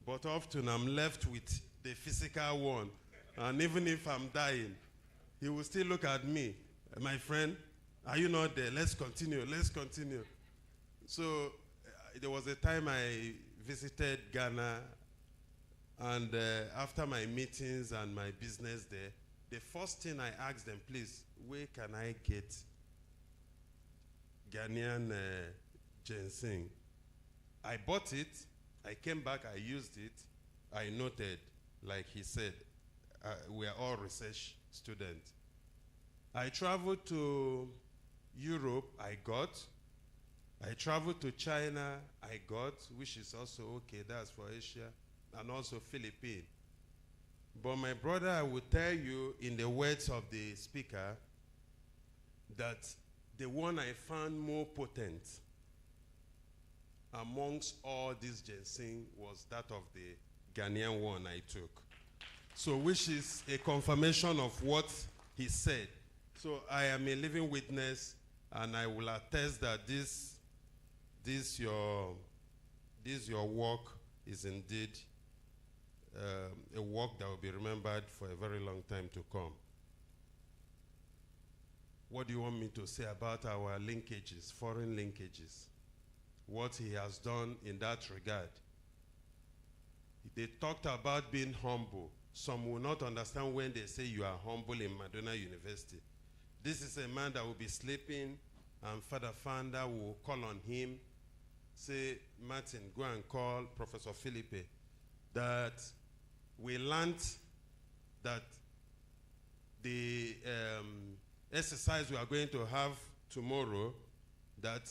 But often I'm left with the physical one. And even if I'm dying, he will still look at me. My friend, are you not there? Let's continue, let's continue. So there was a time I visited Ghana, and after my meetings and my business there, the first thing I asked them, please, where can I get Ghanaian ginseng? I bought it, I came back, I used it, I noted, like he said, we are all research students. I traveled to Europe, I got. I traveled to China, I got, which is also okay, that's for Asia, and also Philippines. But my brother, I will tell you in the words of the speaker, that the one I found more potent amongst all these ginseng was that of the Ghanaian one I took. So which is a confirmation of what he said. So I am a living witness, and I will attest that this your work is indeed a work that will be remembered for a very long time to come. What do you want me to say about our linkages, foreign linkages? What he has done in that regard? They talked about being humble. Some will not understand when they say you are humble in Madonna University. This is a man that will be sleeping, and Father Fanda will call on him, say, Martin, go and call Professor Philippe, that we learned that the exercise we are going to have tomorrow, that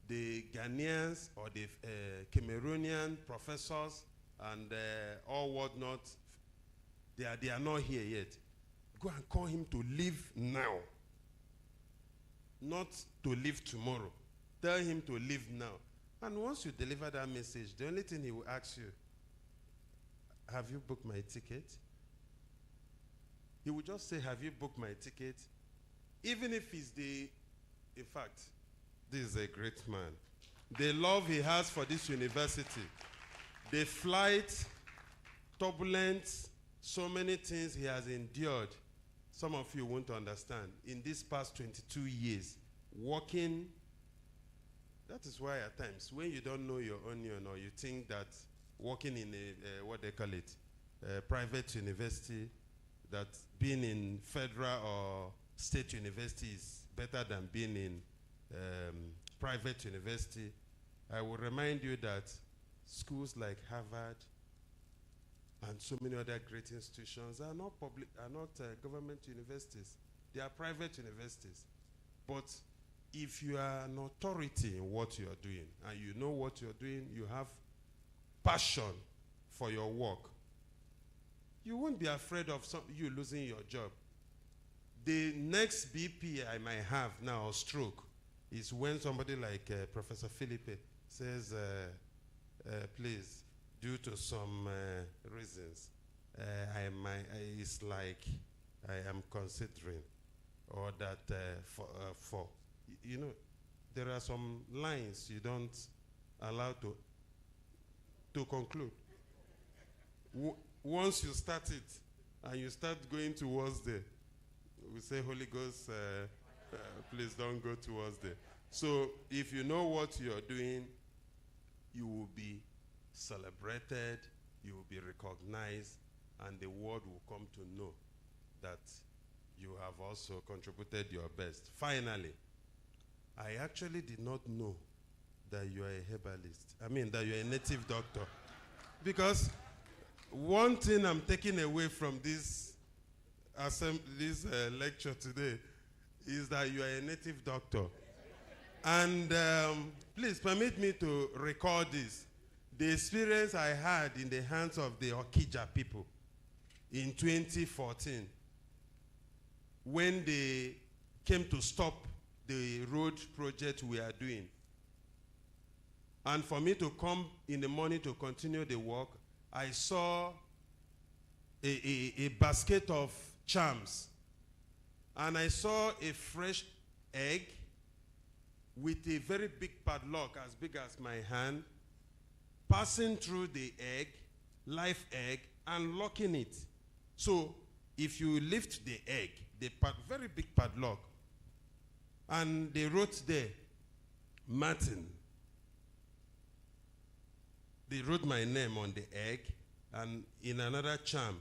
the Ghanaians or the Cameroonian professors and all whatnot, they are not here yet. Go and call him to leave now, not to leave tomorrow. Tell him to leave now. And once you deliver that message, the only thing he will ask you, have you booked my ticket? He will just say, have you booked my ticket? Even if he's in fact, this is a great man. The love he has for this university, the flight, turbulence, so many things he has endured. Some of you won't understand. In these past 22 years, working, that is why at times, when you don't know your onion, or you think that working in a, what they call it, a private university, that being in federal or state university is better than being in private university, I will remind you that schools like Harvard and so many other great institutions are not government universities. They are private universities. But if you are an authority in what you are doing, and you know what you're doing, you have passion for your work, you won't be afraid of you losing your job. The next BP I might have now, or stroke, is when somebody like Professor Philippe says, please, due to some reasons, it's like I am considering, or that for, you know, there are some lines you don't allow to conclude. Once you start it, and you start going towards the, we say, Holy Ghost, please don't go towards there. So if you know what you're doing, you will be celebrated, you will be recognized, and the world will come to know that you have also contributed your best. Finally, I actually did not know that you are a herbalist. I mean, that you're a native doctor. Because one thing I'm taking away from this lecture today is that you are a native doctor. And please permit me to record this. The experience I had in the hands of the Okija people in 2014, when they came to stop the road project we are doing. And for me to come in the morning to continue the work, I saw a basket of charms. And I saw a fresh egg with a very big padlock as big as my hand, passing through the egg, live egg, and locking it. So if you lift the egg, the very big padlock, and they wrote there, Martin. They wrote my name on the egg, and in another charm,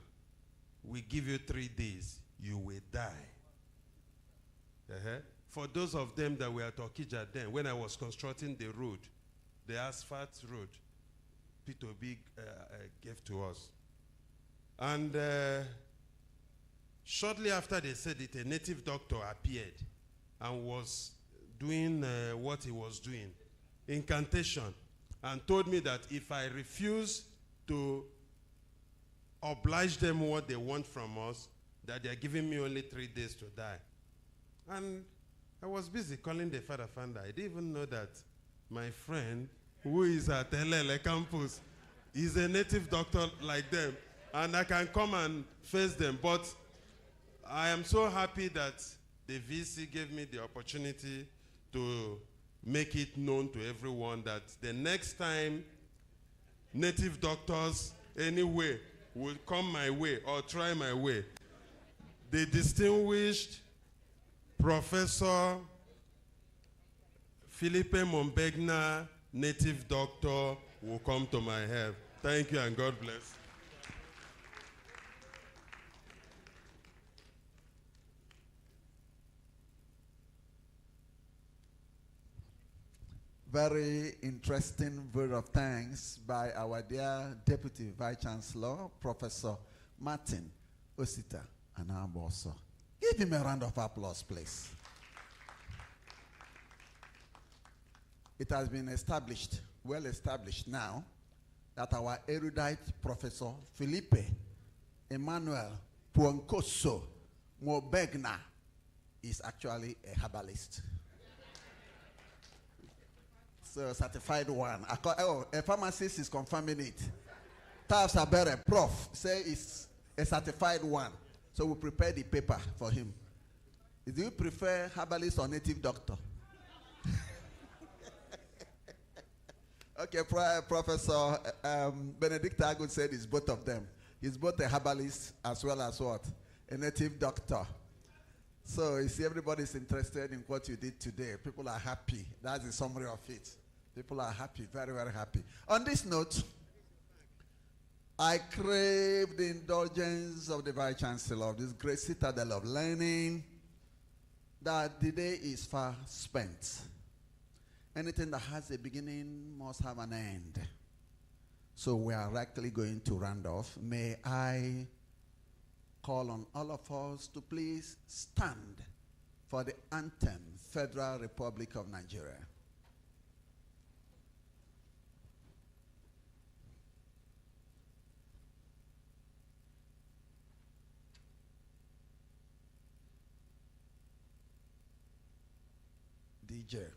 we give you 3 days, you will die. For those of them that were at Okija then, when I was constructing the road, the asphalt road, P2B gave to us. And shortly after they said it, a native doctor appeared and was doing what he was doing, incantation, and told me that if I refuse to oblige them what they want from us, that they are giving me only 3 days to die. And I was busy calling the Father Fanda. I didn't even know that my friend, who is at LL campus, is a native doctor like them, and I can come and face them. But I am so happy that the VC gave me the opportunity to make it known to everyone that the next time native doctors anyway will come my way or try my way, the distinguished Professor Philippe Mounmbegna, native doctor, will come to my help. Thank you and God bless. Very interesting vote of thanks by our dear Deputy Vice Chancellor, Professor Martin Osita Anamboso. Give him a round of applause, please. It has been established, well established now, that our erudite Professor Philippe Emmanuel Puonkoso Mounmbegna is actually a herbalist. So certified one. A pharmacist is confirming it. Tafs Abere, Prof, say it's a certified one. So we prepare the paper for him. Do you prefer herbalist or native doctor? Okay, Professor Benedict Agud said it's both of them. He's both a herbalist as well as what? A native doctor. So you see, everybody's interested in what you did today. People are happy. That's the summary of it. People are happy, very, very happy. On this note, I crave the indulgence of the Vice Chancellor of this great citadel of learning, that the day is far spent. Anything that has a beginning must have an end. So we are likely going to round off. May I call on all of us to please stand for the anthem, Federal Republic of Nigeria. DJ.